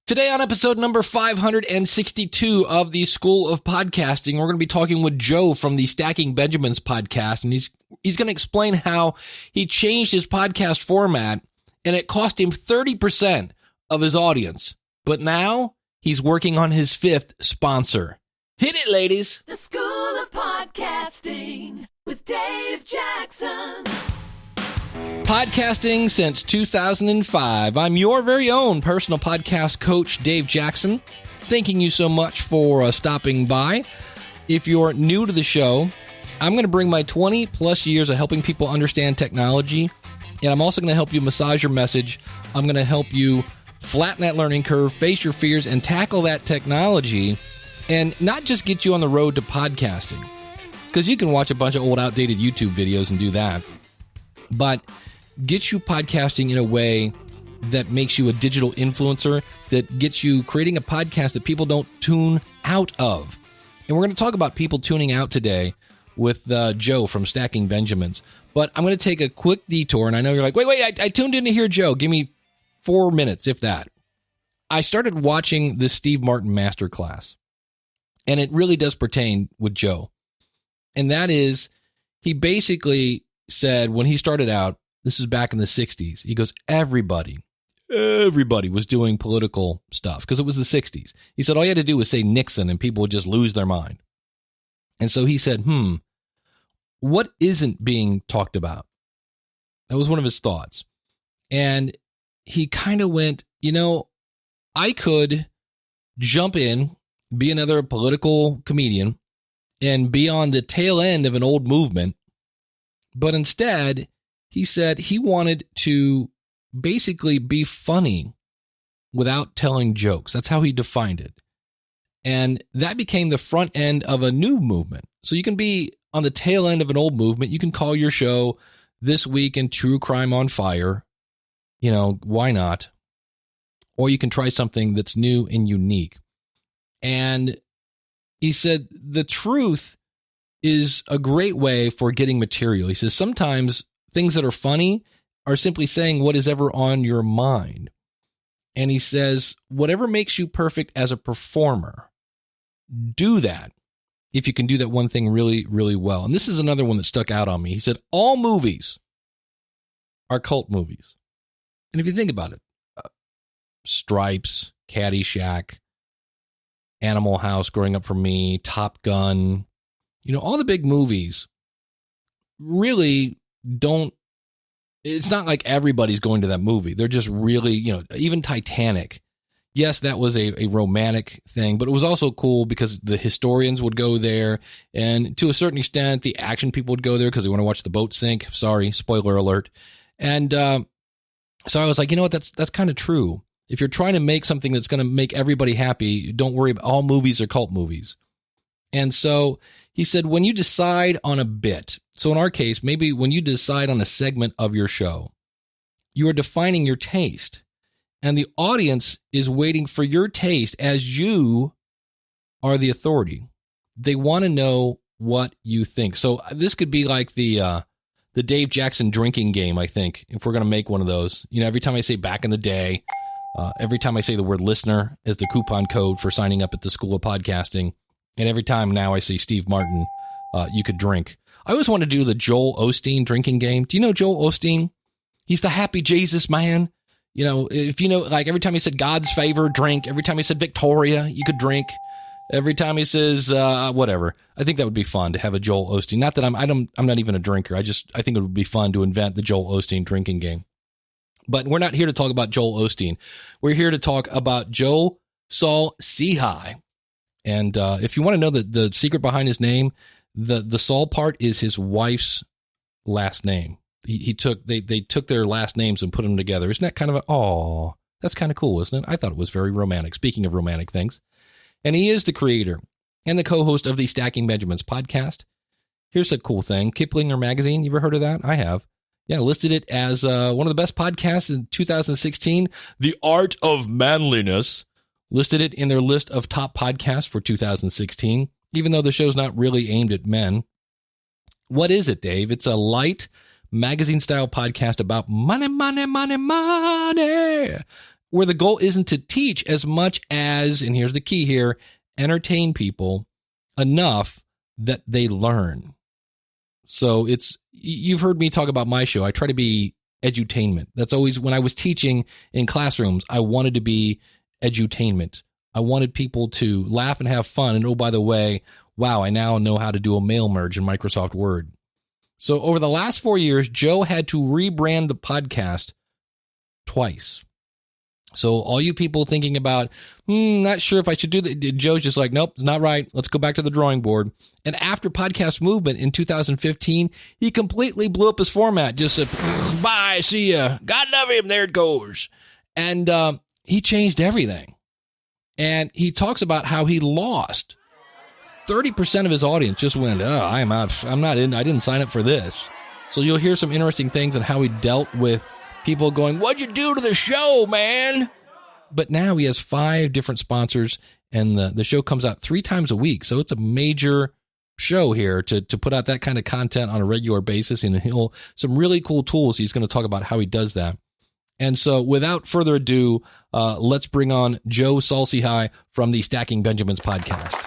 Today on episode number 562 of the School of Podcasting, we're going to be talking with Joe from the Stacking Benjamins podcast, and he's going to explain how he changed his podcast format, and it cost him 30% of his audience. But now he's working on his fifth sponsor. Hit it, ladies! The School of Podcasting with Dave Jackson. Podcasting since 2005. I'm your very own personal podcast coach, Dave Jackson. Thanking you so much for stopping by. If you're new to the show, I'm going to bring my 20 plus years of helping people understand technology, and I'm also going to help you massage your message. I'm going to help you flatten that learning curve, face your fears, and tackle that technology, and not just get you on the road to podcasting, because you can watch a bunch of old outdated YouTube videos and do that, but get you podcasting in a way that makes you a digital influencer, that gets you creating a podcast that people don't tune out of. And we're going to talk about people tuning out today with Joe from Stacking Benjamins. But I'm going to take a quick detour, and I know you're like, wait, I tuned in to hear Joe. Give me 4 minutes, if that. I started watching this Steve Martin masterclass, and it really does pertain with Joe. And that is, he basically said when he started out, this is back in the 60s, he goes, everybody was doing political stuff because it was the 60s. He said all you had to do was say Nixon and people would just lose their mind. And so he said, what isn't being talked about? That was one of his thoughts. And he kind of went, I could jump in, be another political comedian, and be on the tail end of an old movement. But instead, he said he wanted to basically be funny without telling jokes. That's how he defined it. And that became the front end of a new movement. So you can be on the tail end of an old movement. You can call your show This Week in True Crime on Fire. Why not? Or you can try something that's new and unique. And he said the truth is a great way for getting material. He says sometimes things that are funny are simply saying what is ever on your mind. And he says, whatever makes you perfect as a performer, do that if you can do that one thing really, really well. And this is another one that stuck out on me. He said, all movies are cult movies. And if you think about it, Stripes, Caddyshack, Animal House, Growing Up for Me, Top Gun, all the big movies really don't, it's not like everybody's going to that movie. They're just really, even Titanic. Yes, that was a romantic thing, but it was also cool because the historians would go there, and to a certain extent, the action people would go there because they want to watch the boat sink. Sorry, spoiler alert. And so I was like, that's kind of true. If you're trying to make something that's going to make everybody happy, don't worry about all movies are cult movies. And so he said, when you decide on a bit, so in our case, maybe when you decide on a segment of your show, you are defining your taste. And the audience is waiting for your taste as you are the authority. They want to know what you think. So this could be like the Dave Jackson drinking game, I think, if we're going to make one of those. Every time I say back in the day, every time I say the word listener as the coupon code for signing up at the School of Podcasting, and every time now I say Steve Martin, you could drink. I always want to do the Joel Osteen drinking game. Do you know Joel Osteen? He's the happy Jesus man. If like every time he said God's favor, drink. Every time he said Victoria, you could drink. Every time he says whatever. I think that would be fun to have a Joel Osteen. Not that I'm not even a drinker. I think it would be fun to invent the Joel Osteen drinking game. But we're not here to talk about Joel Osteen. We're here to talk about Joe Saul-Sehy. And if you want to know the secret behind his name, the Saul part is his wife's last name. They took their last names and put them together. Isn't that kind of that's kind of cool, isn't it? I thought it was very romantic. Speaking of romantic things. And he is the creator and the co-host of the Stacking Benjamins podcast. Here's a cool thing. Kiplinger Magazine. You ever heard of that? I have. Yeah, listed it as one of the best podcasts in 2016. The Art of Manliness listed it in their list of top podcasts for 2016, even though the show's not really aimed at men. What is it, Dave? It's a light magazine-style podcast about money, money, money, money. where the goal isn't to teach as much as, and here's the key here, entertain people enough that they learn. So you've heard me talk about my show. I try to be edutainment. That's always, when I was teaching in classrooms, I wanted to be edutainment. I wanted people to laugh and have fun. And oh, by the way, wow, I now know how to do a mail merge in Microsoft Word. So over the last 4 years, Joe had to rebrand the podcast twice. So all you people thinking about, not sure if I should do that, Joe's just like, nope, it's not right. Let's go back to the drawing board. And after Podcast Movement in 2015, he completely blew up his format. Just said, bye, see ya. God love him. There it goes. And he changed everything. And he talks about how he lost 30% of his audience. Just went, oh, I'm out. I'm not in. I didn't sign up for this. So you'll hear some interesting things on how he dealt with people going, what'd you do to the show, man? But now he has 5 different sponsors, and the show comes out 3 times a week. So it's a major show here to put out that kind of content on a regular basis. And some really cool tools. He's going to talk about how he does that. And so without further ado, let's bring on Joe Saul-Sehy from the Stacking Benjamins podcast.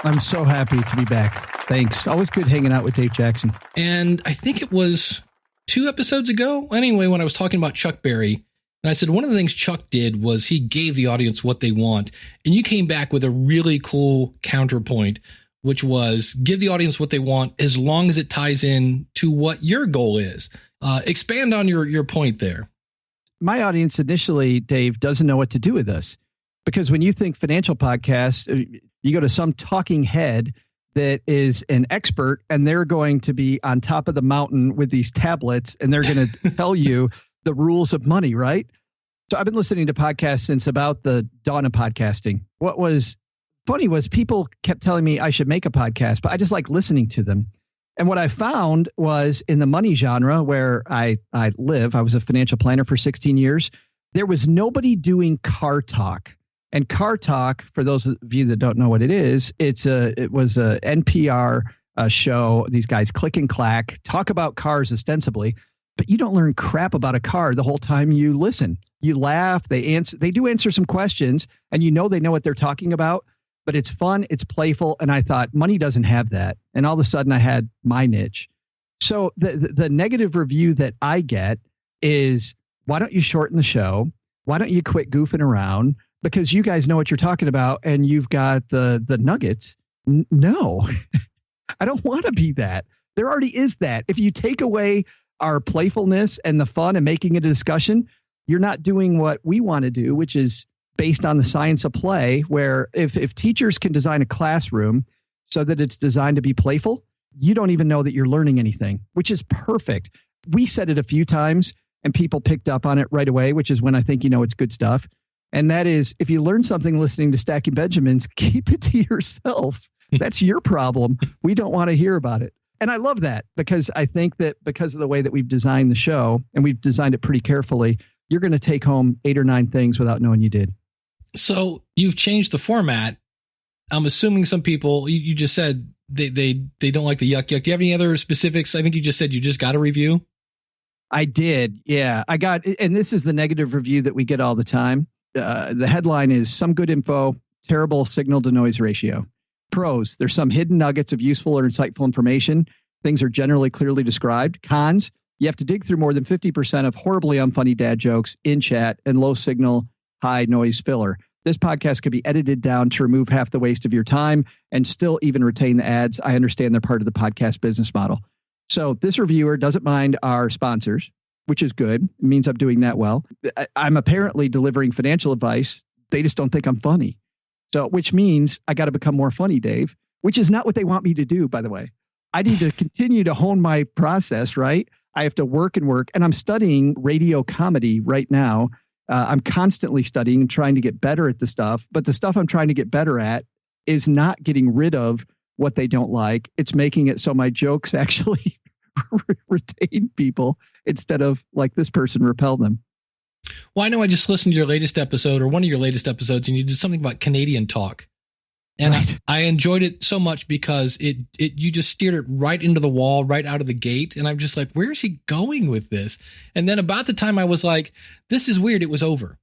I'm so happy to be back. Thanks. Always good hanging out with Dave Jackson. And I think it was 2 episodes ago, anyway, when I was talking about Chuck Berry, and I said one of the things Chuck did was he gave the audience what they want, and you came back with a really cool counterpoint, which was give the audience what they want as long as it ties in to what your goal is. Expand on your point there. My audience initially, Dave, doesn't know what to do with this, because when you think financial podcasts, you go to some talking head that is an expert, and they're going to be on top of the mountain with these tablets, and they're going to tell you the rules of money, right? So I've been listening to podcasts since about the dawn of podcasting. What was funny was people kept telling me I should make a podcast, but I just like listening to them. And what I found was in the money genre where I live, I was a financial planner for 16 years. There was nobody doing car talk. And Car Talk, for those of you that don't know what it is, it was a NPR show. These guys click and clack, talk about cars ostensibly, but you don't learn crap about a car the whole time you listen. You laugh, they do answer some questions, and they know what they're talking about, but it's fun, it's playful, and I thought money doesn't have that. And all of a sudden I had my niche. So the negative review that I get is, why don't you shorten the show? Why don't you quit goofing around? Because you guys know what you're talking about and you've got the nuggets. No, I don't want to be that. There already is that. If you take away our playfulness and the fun and making it a discussion, you're not doing what we want to do, which is based on the science of play, where if teachers can design a classroom so that it's designed to be playful, you don't even know that you're learning anything, which is perfect. We said it a few times and people picked up on it right away, which is when I think it's good stuff. And that is, if you learn something listening to Stacking Benjamins, keep it to yourself. That's your problem. We don't want to hear about it. And I love that, because I think that because of the way that we've designed the show, and we've designed it pretty carefully, you're going to take home 8 or 9 things without knowing you did. So you've changed the format. I'm assuming some people, you just said they don't like the yuck. Do you have any other specifics? I think you just said you just got a review. I did. Yeah, I got, and this is the negative review that we get all the time. The headline is some good info, terrible signal to noise ratio. Pros, there's some hidden nuggets of useful or insightful information. Things are generally clearly described. Cons, you have to dig through more than 50% of horribly unfunny dad jokes in chat and low signal, high noise filler. This podcast could be edited down to remove half the waste of your time and still even retain the ads. I understand they're part of the podcast business model. So this reviewer doesn't mind our sponsors, which is good. It means I'm doing that well. I'm apparently delivering financial advice. They just don't think I'm funny. So, which means I got to become more funny, Dave, which is not what they want me to do, by the way. I need to continue to hone my process, right? I have to work, and I'm studying radio comedy right now. I'm constantly studying and trying to get better at the stuff, but the stuff I'm trying to get better at is not getting rid of what they don't like. It's making it so my jokes actually retain people instead of, like this person, repel them. Well, I know I just listened to your latest episode, or one of your latest episodes, and you did something about Canadian talk. And Right. I enjoyed it so much because you just steered it right into the wall, right out of the gate. And I'm just like, where is he going with this? And then about the time I was like, this is weird, it was over.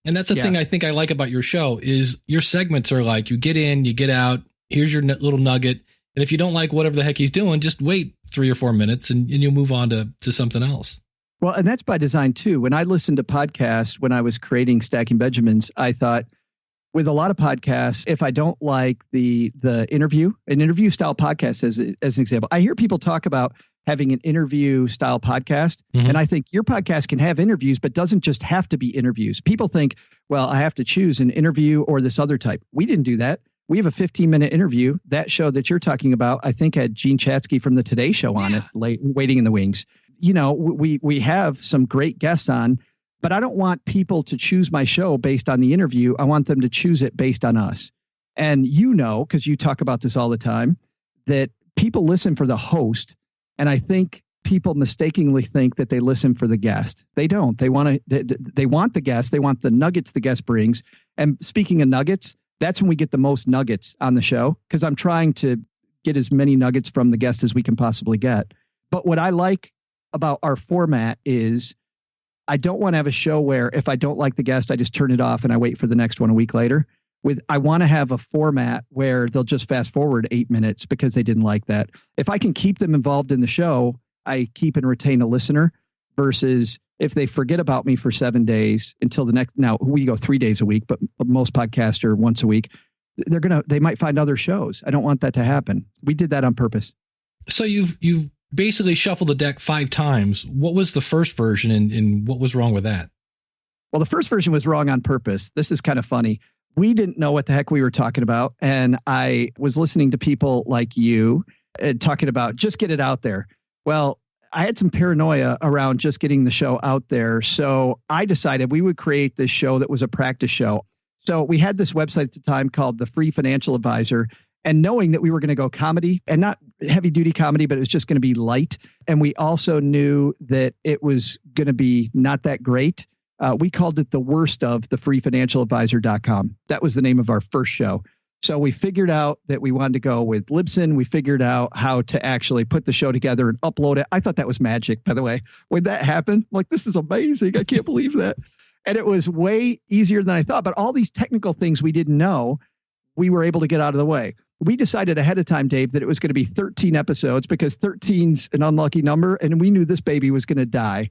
And that's the thing I think I like about your show is your segments are like, you get in, you get out, here's your little nugget. And if you don't like whatever the heck he's doing, just wait 3 or 4 minutes and you'll move on to something else. Well, and that's by design too. When I listened to podcasts, when I was creating Stacking Benjamins, I thought with a lot of podcasts, if I don't like an interview style podcast as an example, I hear people talk about having an interview style podcast. Mm-hmm. And I think your podcast can have interviews, but doesn't just have to be interviews. People think, well, I have to choose an interview or this other type. We didn't do that. We have a 15-minute interview. That show that you're talking about, I think had Gene Chatsky from the Today Show on it, waiting in the wings. You know, we have some great guests on, but I don't want people to choose my show based on the interview. I want them to choose it based on us. And you know, because you talk about this all the time, that people listen for the host. And I think people mistakenly think that they listen for the guest. They don't. They want the guest. They want the nuggets the guest brings. And speaking of nuggets, that's when we get the most nuggets on the show, because I'm trying to get as many nuggets from the guest as we can possibly get. But what I like about our format is I don't want to have a show where if I don't like the guest, I just turn it off and I wait for the next one a week later. I want to have a format where they'll just fast forward 8 minutes because they didn't like that. If I can keep them involved in the show, I keep and retain a listener, versus if they forget about me for 7 days until the next. Now we go 3 days a week, but most podcasts are once a week. They might find other shows. I don't want that to happen. We did that on purpose. So you've basically shuffled the deck 5 times. What was the first version and what was wrong with that? Well, the first version was wrong on purpose. This is kind of funny. We didn't know what the heck we were talking about. And I was listening to people like you talking about just get it out there. Well, I had some paranoia around just getting the show out there. So I decided we would create this show that was a practice show. So we had this website at the time called The Free Financial Advisor. And knowing that we were going to go comedy, and not heavy duty comedy, but it was just going to be light. And we also knew that it was going to be not that great. We called it the worst of thefreefinancialadvisor.com. That was the name of our first show. So we figured out that we wanted to go with Libsyn. We figured out how to actually put the show together and upload it. I thought that was magic, by the way. When that happened, I'm like, this is amazing. I can't believe that. And it was way easier than I thought. But all these technical things we didn't know, we were able to get out of the way. We decided ahead of time, Dave, that it was going to be 13 episodes because 13's an unlucky number. And we knew this baby was going to die.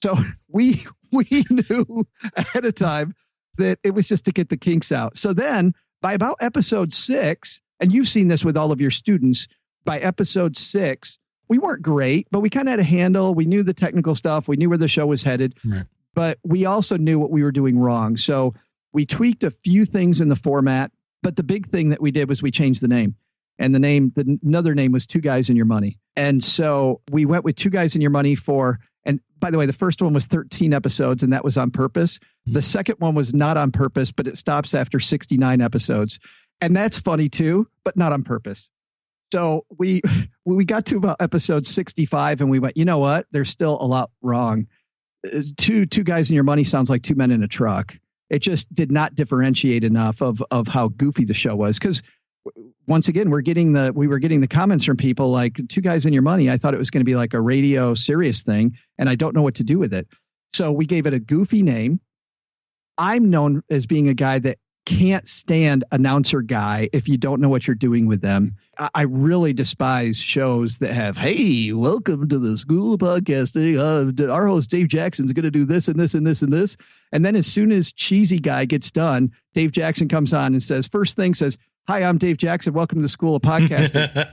So we knew ahead of time that it was just to get the kinks out. So then by about episode 6, and you've seen this with all of your students, by episode 6, we weren't great, but we kind of had a handle. We knew the technical stuff. We knew where the show was headed, right. But we also knew what we were doing wrong. So we tweaked a few things in the format, but the big thing that we did was we changed the name. And another name was 2 Guys in Your Money. And so we went with 2 Guys in Your Money and by the way, the first one was 13 episodes, and that was on purpose. Mm-hmm. The second one was not on purpose, but it stops after 69 episodes. And that's funny too, but not on purpose. So we got to about episode 65 and we went, you know what? There's still a lot wrong. Two Guys in Your Money sounds like 2 men in a truck. It just did not differentiate enough of how goofy the show was. Because once again, we were getting the comments from people like 2 Guys in Your Money. I thought it was going to be like a radio serious thing, and I don't know what to do with it. So we gave it a goofy name. I'm known as being a guy that can't stand announcer guy if you don't know what you're doing with them. I really despise shows that have, hey, welcome to the School of Podcasting. Our host Dave Jackson's going to do this and this and this and this. And then as soon as cheesy guy gets done, Dave Jackson comes on and says, hi, I'm Dave Jackson. Welcome to the School of Podcasting.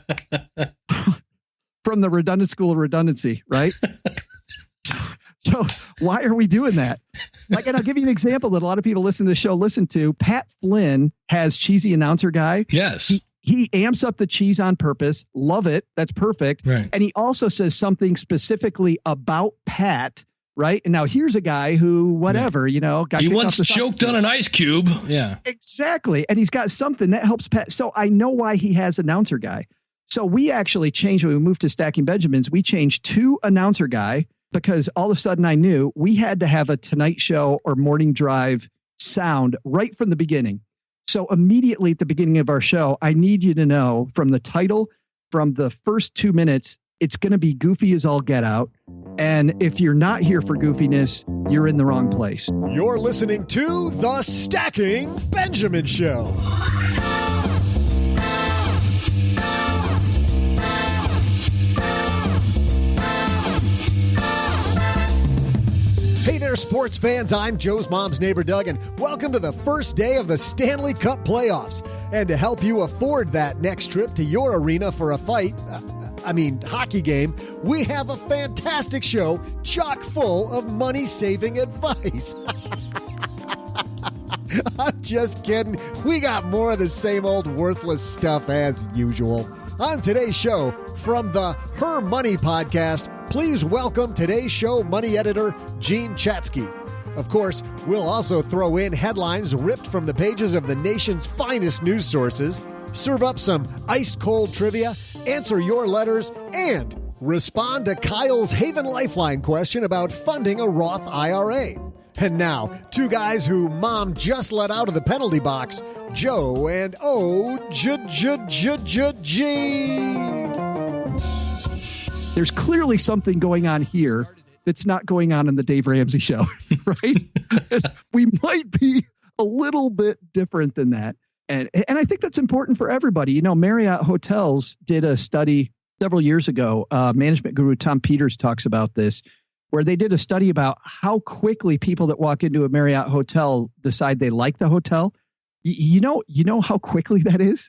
From the redundant school of redundancy, right? So why are we doing that? And I'll give you an example that a lot of people listen to the show listen to. Pat Flynn has cheesy announcer guy. Yes. He amps up the cheese on purpose. Love it. That's perfect. Right. And he also says something specifically about Pat. Right. And now here's a guy who, got he once choked on an ice cube. Yeah, exactly. And he's got something that helps Pat. So I know why he has announcer guy. So we actually changed when we moved to Stacking Benjamins. We changed to announcer guy because all of a sudden I knew we had to have a Tonight Show or Morning Drive sound right from the beginning. So immediately at the beginning of our show, I need you to know from the title, from the first 2 minutes, it's going to be goofy as all get out. And if you're not here for goofiness, you're in the wrong place. You're listening to The Stacking Benjamin Show. Hey there, sports fans. I'm Joe's mom's neighbor, Doug, and welcome to the first day of the Stanley Cup playoffs. And to help you afford that next trip to your arena for a hockey game, we have a fantastic show chock full of money-saving advice. I'm just kidding. We got more of the same old worthless stuff as usual. On today's show, from the Her Money podcast, please welcome today's show money editor, Gene Chatsky. Of course, we'll also throw in headlines ripped from the pages of the nation's finest news sources, serve up some ice-cold trivia, answer your letters, and respond to Kyle's Haven Lifeline question about funding a Roth IRA. And now, two guys who Mom just let out of the penalty box, Joe and G. There's clearly something going on here that's not going on in the Dave Ramsey show, right? We might be a little bit different than that. And I think that's important for everybody. You know, Marriott Hotels did a study several years ago. Management guru Tom Peters talks about this, where they did a study about how quickly people that walk into a Marriott hotel decide they like the hotel. You know how quickly that is?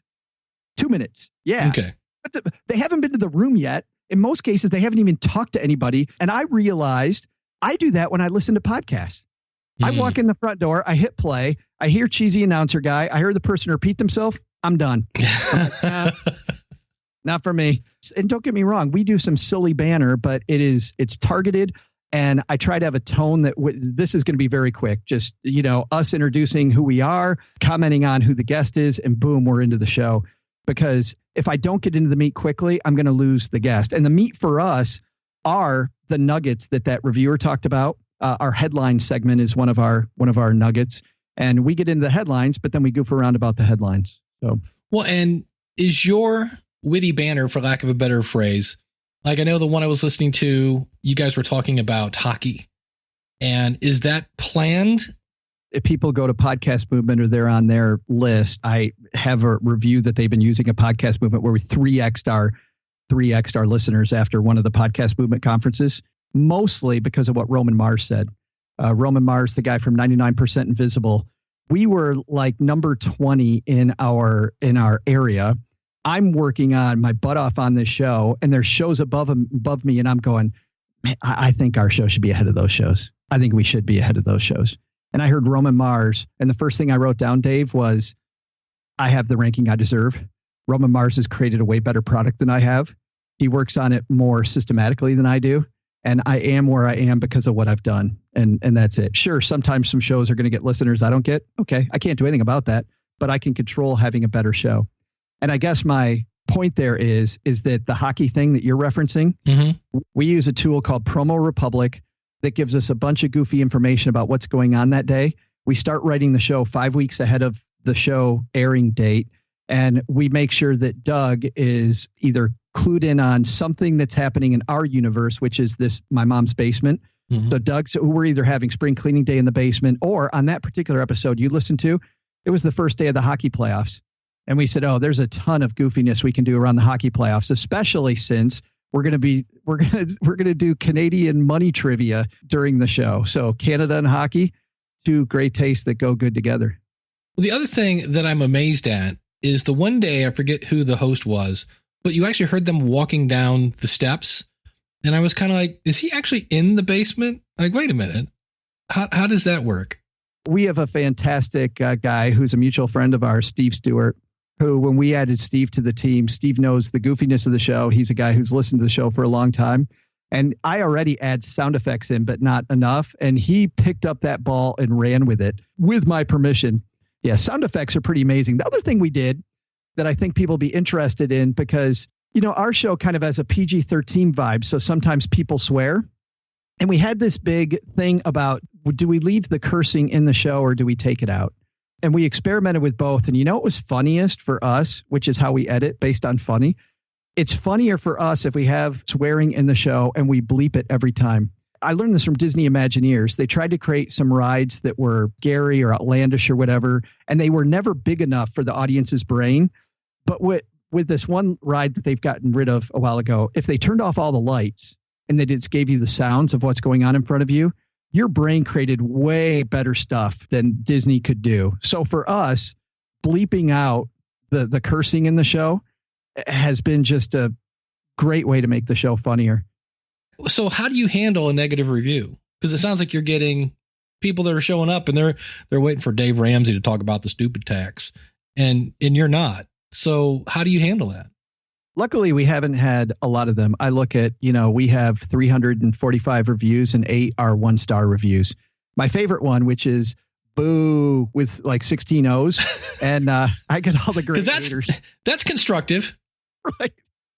2 minutes. Yeah. Okay. But they haven't been to the room yet. In most cases, they haven't even talked to anybody. And I realized I do that when I listen to podcasts. I walk in the front door, I hit play, I hear cheesy announcer guy, I hear the person repeat themselves, I'm done. I'm like, nah, not for me. And don't get me wrong, we do some silly banner, but it's targeted. And I try to have a tone that this is going to be very quick. Just, us introducing who we are, commenting on who the guest is, and boom, we're into the show. Because if I don't get into the meat quickly, I'm going to lose the guest. And the meat for us are the nuggets that reviewer talked about. Our headline segment is one of our nuggets. And we get into the headlines, but then we goof around about the headlines. So, well, and is your witty banner, for lack of a better phrase, like I know the one I was listening to, you guys were talking about hockey. And is that planned? If people go to Podcast Movement or they're on their list, I have a review that they've been using a Podcast Movement where we 3x'd our listeners after one of the Podcast Movement conferences, mostly because of what Roman Mars said. Roman Mars, the guy from 99% Invisible, we were like number 20 in our area. I'm working on my butt off on this show, and there's shows above me, and I'm going, man, I think our show should be ahead of those shows. I think we should be ahead of those shows. And I heard Roman Mars, and the first thing I wrote down, Dave, was I have the ranking I deserve. Roman Mars has created a way better product than I have. He works on it more systematically than I do. And I am where I am because of what I've done. And that's it. Sure, sometimes some shows are going to get listeners I don't get. Okay, I can't do anything about that, but I can control having a better show. And I guess my point there is that the hockey thing that you're referencing, we use a tool called Promo Republic that gives us a bunch of goofy information about what's going on that day. We start writing the show 5 weeks ahead of the show airing date. And we make sure that Doug is either clued in on something that's happening in our universe, which is my mom's basement. So we're either having spring cleaning day in the basement, or on that particular episode you listened to, it was the first day of the hockey playoffs. And we said, there's a ton of goofiness we can do around the hockey playoffs, especially since we're going to do Canadian money trivia during the show. So Canada and hockey, two great tastes that go good together. Well, the other thing that I'm amazed at is the one day, I forget who the host was, but you actually heard them walking down the steps. And I was kind of like, is he actually in the basement? Like, wait a minute. How does that work? We have a fantastic guy who's a mutual friend of ours, Steve Stewart, who, when we added Steve to the team, Steve knows the goofiness of the show. He's a guy who's listened to the show for a long time. And I already add sound effects in, but not enough. And he picked up that ball and ran with it with my permission. Yeah, sound effects are pretty amazing. The other thing we did that I think people will be interested in, because, our show kind of has a PG-13 vibe. So sometimes people swear. And we had this big thing about, do we leave the cursing in the show or do we take it out? And we experimented with both. And you know what was funniest for us, which is how we edit based on funny? It's funnier for us if we have swearing in the show and we bleep it every time. I learned this from Disney Imagineers. They tried to create some rides that were scary or outlandish or whatever, and they were never big enough for the audience's brain. But with this one ride that they've gotten rid of a while ago, if they turned off all the lights and they just gave you the sounds of what's going on in front of you, your brain created way better stuff than Disney could do. So for us, bleeping out the cursing in the show has been just a great way to make the show funnier. So how do you handle a negative review? Because it sounds like you're getting people that are showing up and they're waiting for Dave Ramsey to talk about the stupid tax, and you're not. So how do you handle that? Luckily, we haven't had a lot of them. I look at, we have 345 reviews and 8 are 1-star reviews. My favorite one, which is boo with like 16 O's. And I get all the great haters. That's constructive. Right.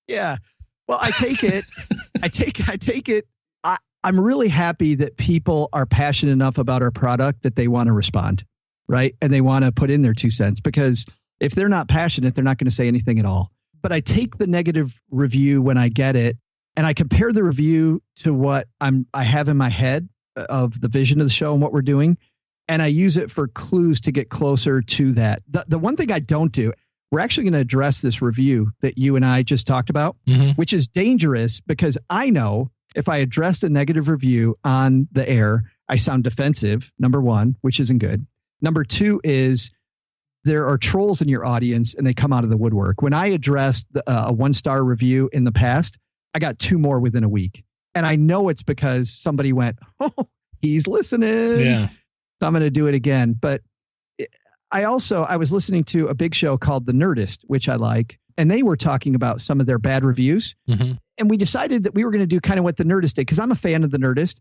Yeah. Well, I take it. I take it. I'm really happy that people are passionate enough about our product that they want to respond. Right. And they want to put in their 2 cents, because if they're not passionate, they're not going to say anything at all. But I take the negative review when I get it, and I compare the review to what I have in my head of the vision of the show and what we're doing. And I use it for clues to get closer to that. The one thing I don't do, we're actually going to address this review that you and I just talked about, which is dangerous, because I know if I addressed a negative review on the air, I sound defensive, number one, which isn't good. Number two is there are trolls in your audience and they come out of the woodwork. When I addressed a 1-star review in the past, I got 2 more within a week. And I know it's because somebody went, oh, he's listening. Yeah. So I'm going to do it again. But I was listening to a big show called The Nerdist, which I like, and they were talking about some of their bad reviews. And we decided that we were going to do kind of what The Nerdist did, because I'm a fan of The Nerdist.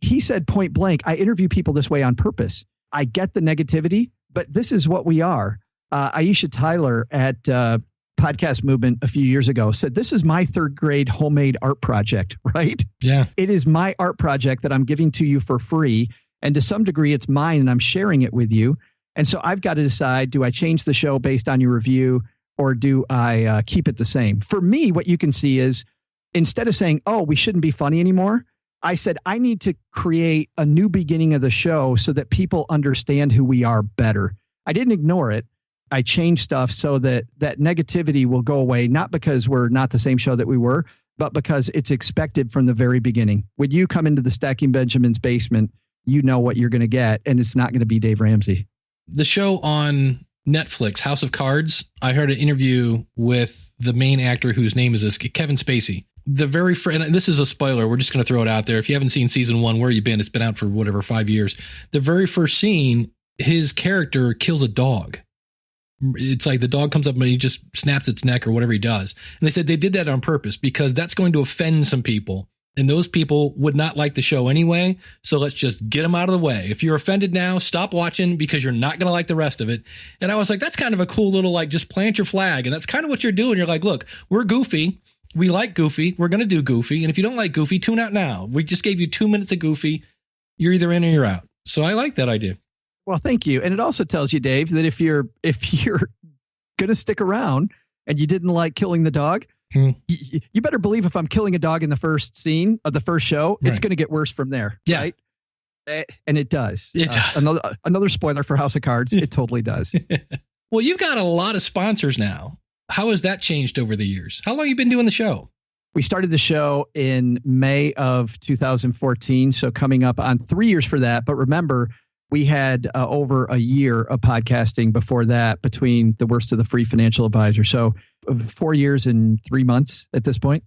He said point blank, I interview people this way on purpose. I get the negativity, but this is what we are. Aisha Tyler at Podcast Movement a few years ago said, this is my 3rd grade homemade art project, right? Yeah. It is my art project that I'm giving to you for free. And to some degree, it's mine and I'm sharing it with you. And so I've got to decide, do I change the show based on your review, or do I keep it the same? For me, what you can see is, instead of saying, oh, we shouldn't be funny anymore, I said, I need to create a new beginning of the show so that people understand who we are better. I didn't ignore it. I changed stuff so that negativity will go away, not because we're not the same show that we were, but because it's expected from the very beginning. When you come into the Stacking Benjamins basement, you know what you're going to get, and it's not going to be Dave Ramsey. The show on Netflix, House of Cards, I heard an interview with the main actor whose name is Kevin Spacey. The very and this is a spoiler, we're just going to throw it out there. If you haven't seen season 1, where you been? It's been out for whatever, 5 years. The very first scene, his character kills a dog. It's like the dog comes up and he just snaps its neck or whatever he does. And they said they did that on purpose because that's going to offend some people. And those people would not like the show anyway. So let's just get them out of the way. If you're offended now, stop watching, because you're not going to like the rest of it. And I was like, that's kind of a cool little, like, just plant your flag. And that's kind of what you're doing. You're like, look, we're Goofy. We like Goofy. We're going to do Goofy. And if you don't like Goofy, tune out now. We just gave you 2 minutes of Goofy. You're either in or you're out. So I like that idea. Well, thank you. And it also tells you, Dave, that if you're going to stick around and you didn't like killing the dog, you better believe if I'm killing a dog in the first scene of the first show, it's going to get worse from there. Yeah. Right. And it does. Another spoiler for House of Cards. It totally does. Well, you've got a lot of sponsors now. How has that changed over the years? How long have you been doing the show? We started the show in May of 2014. So coming up on 3 years for that. But remember, we had over a year of podcasting before that, between the worst of the free financial advisor. So 4 years and 3 months at this point.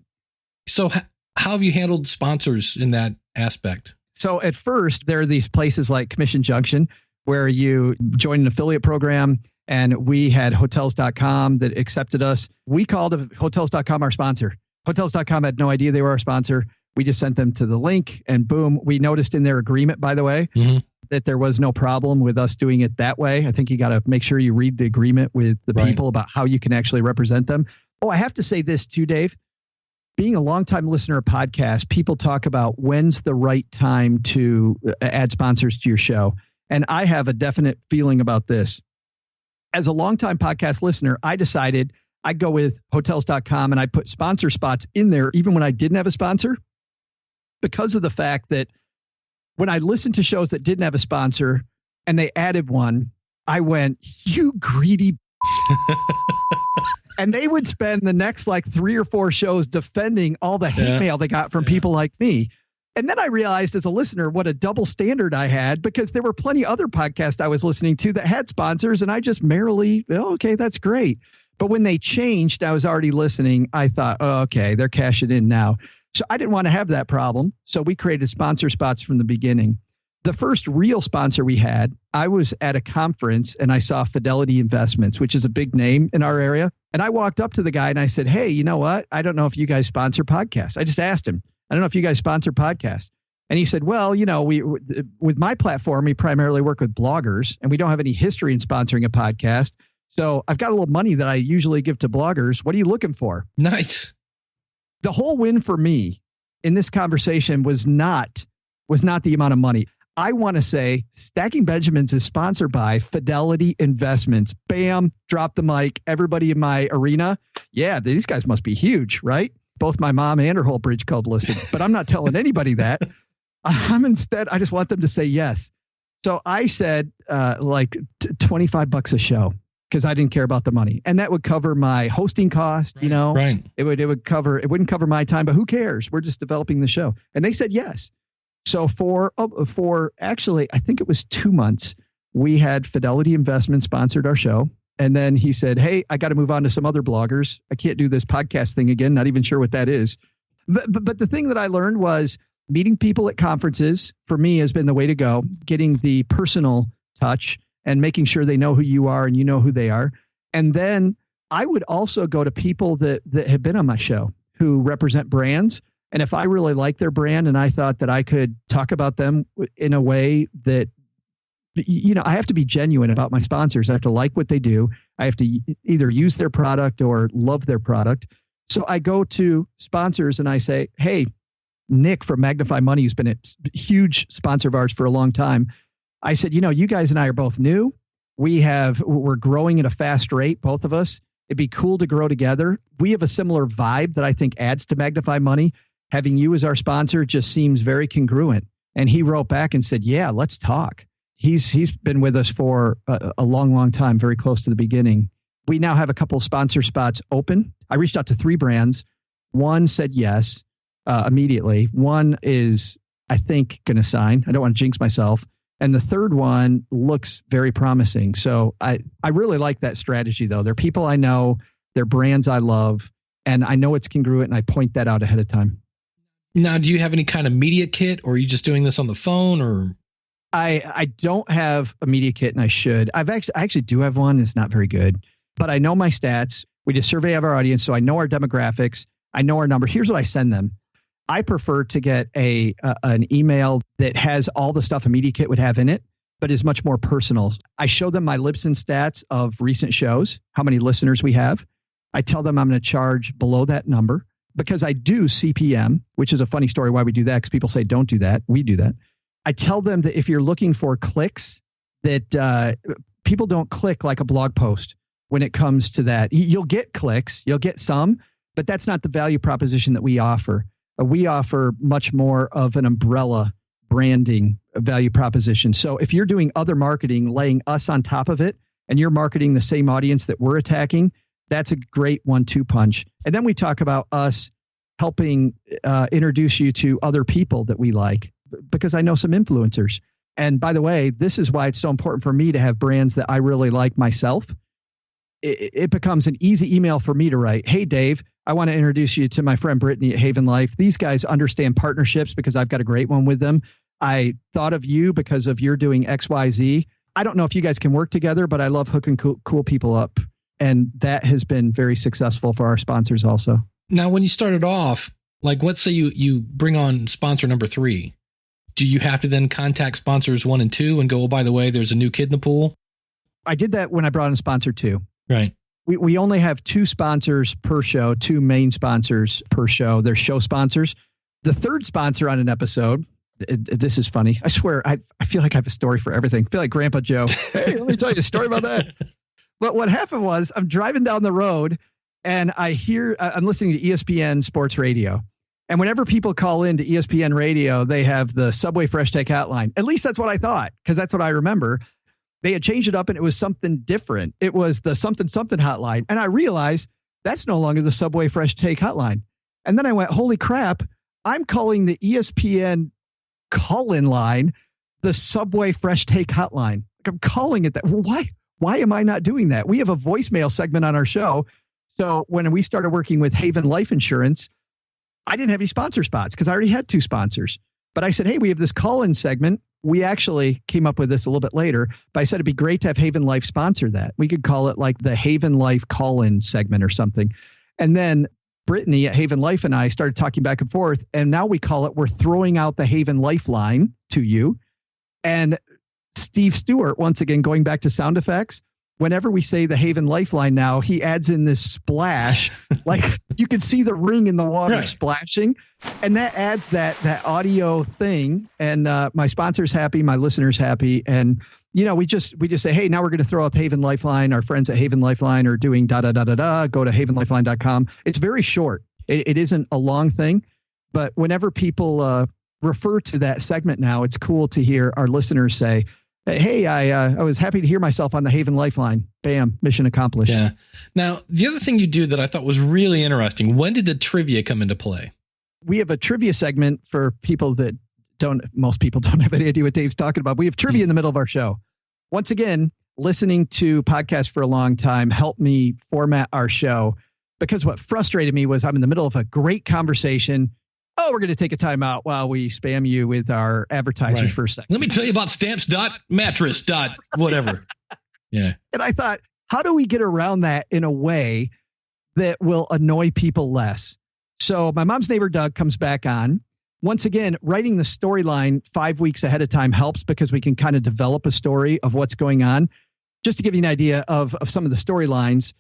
So how have you handled sponsors in that aspect? So at first, there are these places like Commission Junction where you join an affiliate program, and we had Hotels.com that accepted us. We called Hotels.com our sponsor. Hotels.com had no idea they were our sponsor. We just sent them to the link, and boom, we noticed in their agreement, by the way, that there was no problem with us doing it that way. I think you got to make sure you read the agreement with the people about how you can actually represent them. Oh, I have to say this too, Dave. Being a longtime listener of podcasts, people talk about when's the right time to add sponsors to your show. And I have a definite feeling about this. As a longtime podcast listener, I decided I'd go with hotels.com and I put sponsor spots in there even when I didn't have a sponsor, because of the fact that when I listened to shows that didn't have a sponsor and they added one, I went, you greedy. And they would spend the next like 3 or 4 shows defending all the hate mail they got from people like me. And then I realized as a listener what a double standard I had, because there were plenty other podcasts I was listening to that had sponsors, and I just merrily, okay, that's great. But when they changed, I was already listening. I thought, okay, they're cashing in now. So I didn't want to have that problem. So we created sponsor spots from the beginning. The first real sponsor we had, I was at a conference and I saw Fidelity Investments, which is a big name in our area. And I walked up to the guy and I said, hey, you know what? I don't know if you guys sponsor podcasts. I just asked him, I don't know if you guys sponsor podcasts. And he said, well, you know, with my platform, we primarily work with bloggers and we don't have any history in sponsoring a podcast. So I've got a little money that I usually give to bloggers. What are you looking for? Nice. The whole win for me in this conversation was not the amount of money. I want to say Stacking Benjamins is sponsored by Fidelity Investments. Bam, drop the mic. Everybody in my arena. Yeah, these guys must be huge, right? Both my mom and her whole bridge club listen, but I'm not telling anybody that. I just want them to say yes. So I said like $25 a show, because I didn't care about the money. And that would cover my hosting cost, you know. Right. It wouldn't cover my time, but who cares? We're just developing the show. And they said yes. So for actually, I think it was 2 months, we had Fidelity Investment sponsored our show. And then he said, hey, I got to move on to some other bloggers. I can't do this podcast thing again. Not even sure what that is. But the thing that I learned was meeting people at conferences for me has been the way to go. Getting the personal touch and making sure they know who you are and you know who they are. And then I would also go to people that have been on my show who represent brands. And if I really like their brand and I thought that I could talk about them in a way that, you know, I have to be genuine about my sponsors. I have to like what they do. I have to either use their product or love their product. So I go to sponsors and I say, hey, Nick from Magnify Money, who's been a huge sponsor of ours for a long time. I said, you know, you guys and I are both new. We're growing at a fast rate, both of us. It'd be cool to grow together. We have a similar vibe that I think adds to Magnify Money. Having you as our sponsor just seems very congruent. And he wrote back and said, yeah, let's talk. He's been with us for a long, long time, very close to the beginning. We now have a couple of sponsor spots open. I reached out to 3 brands. One said yes immediately. One is, I think, going to sign. I don't want to jinx myself. And the third one looks very promising. So I really like that strategy, though. They're people I know. They're brands I love. And I know it's congruent, and I point that out ahead of time. Now, do you have any kind of media kit, or are you just doing this on the phone? Or I don't have a media kit, and I should. I actually do have one. It's not very good, but I know my stats. We did a survey of our audience, so I know our demographics. I know our number. Here's what I send them. I prefer to get an email that has all the stuff a media kit would have in it, but is much more personal. I show them my Libsyn stats of recent shows, how many listeners we have. I tell them I'm going to charge below that number because I do CPM, which is a funny story why we do that, because people say don't do that. We do that. I tell them that if you're looking for clicks, that people don't click like a blog post when it comes to that. You'll get clicks, you'll get some, but that's not the value proposition that we offer. We offer much more of an umbrella branding value proposition. So if you're doing other marketing, laying us on top of it, and you're marketing the same audience that we're attacking, that's a great 1-2 punch. And then we talk about us helping introduce you to other people that we like, because I know some influencers. And by the way, this is why it's so important for me to have brands that I really like myself. It becomes an easy email for me to write. Hey, Dave, I want to introduce you to my friend Brittany at Haven Life. These guys understand partnerships because I've got a great one with them. I thought of you because of you're doing XYZ. I don't know if you guys can work together, but I love hooking cool people up. And that has been very successful for our sponsors also. Now, when you started off, like let's say you bring on sponsor number 3, do you have to then contact sponsors 1 and 2 and go, oh, by the way, there's a new kid in the pool? I did that when I brought in sponsor 2. Right. We only have 2 sponsors per show, 2 main sponsors per show. They're show sponsors. The third sponsor on an episode, this is funny. I swear, I feel like I have a story for everything. I feel like Grandpa Joe. Hey, let me tell you a story about that. But what happened was I'm driving down the road and I'm listening to ESPN Sports Radio. And whenever people call into ESPN Radio, they have the Subway Fresh Take hotline. At least that's what I thought, because that's what I remember. They had changed it up and it was something different. It was the something hotline. And I realized that's no longer the Subway Fresh Take hotline. And then I went, holy crap, I'm calling the ESPN call-in line the Subway Fresh Take hotline. I'm calling it that. Why am I not doing that? We have a voicemail segment on our show. So when we started working with Haven Life Insurance, I didn't have any sponsor spots because I already had 2 sponsors. But I said, hey, we have this call-in segment. We actually came up with this a little bit later, but I said it'd be great to have Haven Life sponsor that. We could call it like the Haven Life call-in segment or something. And then Brittany at Haven Life and I started talking back and forth. And now we call it, we're throwing out the Haven Life line to you. And Steve Stewart, once again, going back to sound effects, whenever we say the Haven Lifeline now, he adds in this splash, like you can see the ring in the water splashing, and that adds that audio thing. And my sponsor's happy, my listeners happy, and we just say, hey, now we're going to throw out the Haven Lifeline. Our friends at Haven Lifeline are doing da da da da da. Go to havenlifeline.com. It's very short. It isn't a long thing, but whenever people refer to that segment now, it's cool to hear our listeners say, hey, I was happy to hear myself on the Haven Lifeline. Bam, mission accomplished. Yeah. Now, the other thing you do that I thought was really interesting, when did the trivia come into play? We have a trivia segment for people that most people don't have any idea what Dave's talking about. We have trivia in the middle of our show. Once again, listening to podcasts for a long time helped me format our show, because what frustrated me was I'm in the middle of a great conversation. Oh, we're going to take a time out while we spam you with our advertisers for a second. Let me tell you about stamps.mattress. Whatever. Yeah. And I thought, how do we get around that in a way that will annoy people less? So my mom's neighbor, Doug, comes back on. Once again, writing the storyline 5 weeks ahead of time helps, because we can kind of develop a story of what's going on. Just to give you an idea of some of the storylines,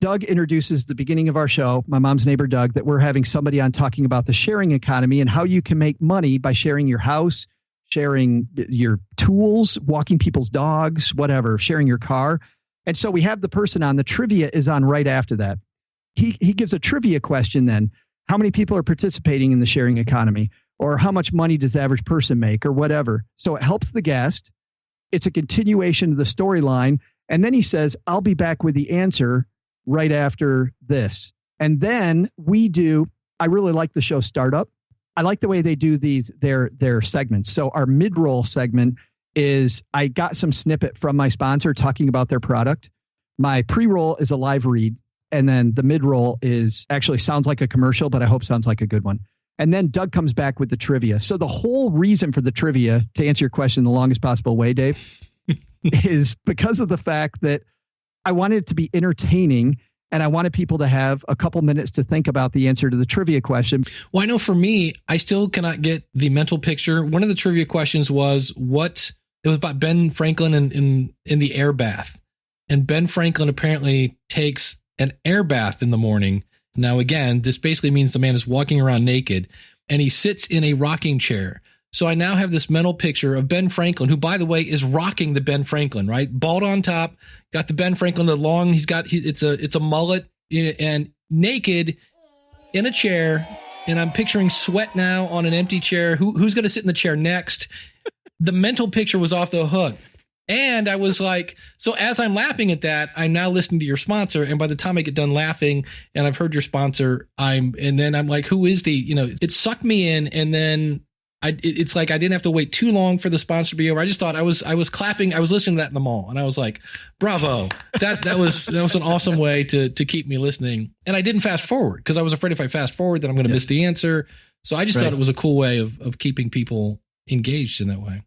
Doug introduces the beginning of our show, my mom's neighbor, Doug, that we're having somebody on talking about the sharing economy and how you can make money by sharing your house, sharing your tools, walking people's dogs, whatever, sharing your car. And so we have the person on. The trivia is on right after that. He gives a trivia question then. How many people are participating in the sharing economy? Or how much money does the average person make, or whatever? So it helps the guest. It's a continuation of the storyline. And then he says, I'll be back with the answer right after this. And then I really like the show Startup. I like the way they do their segments. So our mid-roll segment is, I got some snippet from my sponsor talking about their product. My pre-roll is a live read. And then the mid-roll is actually sounds like a commercial, but I hope sounds like a good one. And then Doug comes back with the trivia. So the whole reason for the trivia, to answer your question the longest possible way, Dave, is because of the fact that I wanted it to be entertaining, and I wanted people to have a couple minutes to think about the answer to the trivia question. Well, I know for me, I still cannot get the mental picture. One of the trivia questions was it was about Ben Franklin in the air bath. And Ben Franklin apparently takes an air bath in the morning. Now, again, this basically means the man is walking around naked, and he sits in a rocking chair. So I now have this mental picture of Ben Franklin, who, by the way, is rocking the Ben Franklin, right? Bald on top, got the Ben Franklin, the long, it's a mullet, and naked in a chair. And I'm picturing sweat now on an empty chair. Who's going to sit in the chair next? The mental picture was off the hook. And I was like, so as I'm laughing at that, I'm now listening to your sponsor. And by the time I get done laughing and I've heard your sponsor, and then I'm like, who is it sucked me in. And then it's like I didn't have to wait too long for the sponsor to be over. I just thought I was clapping. I was listening to that in the mall, and I was like, bravo. That was an awesome way to keep me listening. And I didn't fast forward, because I was afraid if I fast forward, then I'm going to miss the answer. So I just thought it was a cool way of keeping people engaged in that way.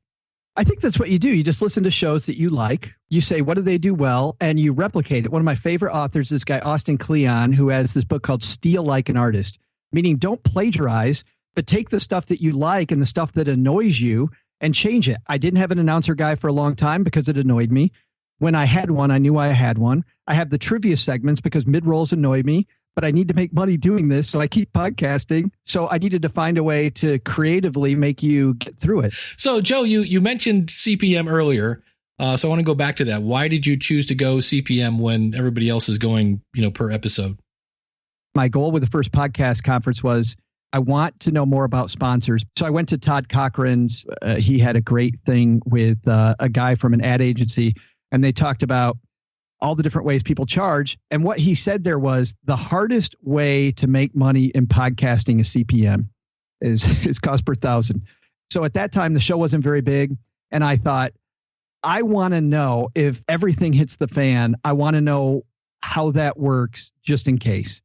I think that's what you do. You just listen to shows that you like. You say, what do they do well? And you replicate it. One of my favorite authors, this guy, Austin Kleon, who has this book called Steal Like an Artist, meaning don't plagiarize, but take the stuff that you like and the stuff that annoys you and change it. I didn't have an announcer guy for a long time because it annoyed me. When I had one, I knew I had one. I have the trivia segments because mid-rolls annoy me, but I need to make money doing this, so I keep podcasting. So I needed to find a way to creatively make you get through it. So, Joe, you mentioned CPM earlier. So I want to go back to that. Why did you choose to go CPM when everybody else is going, per episode? My goal with the first podcast conference was I want to know more about sponsors. So I went to Todd Cochran's. He had a great thing with a guy from an ad agency, and they talked about all the different ways people charge. And what he said there was the hardest way to make money in podcasting is CPM, is cost per thousand. So at that time, the show wasn't very big. And I thought, I want to know if everything hits the fan. I want to know how that works just in case.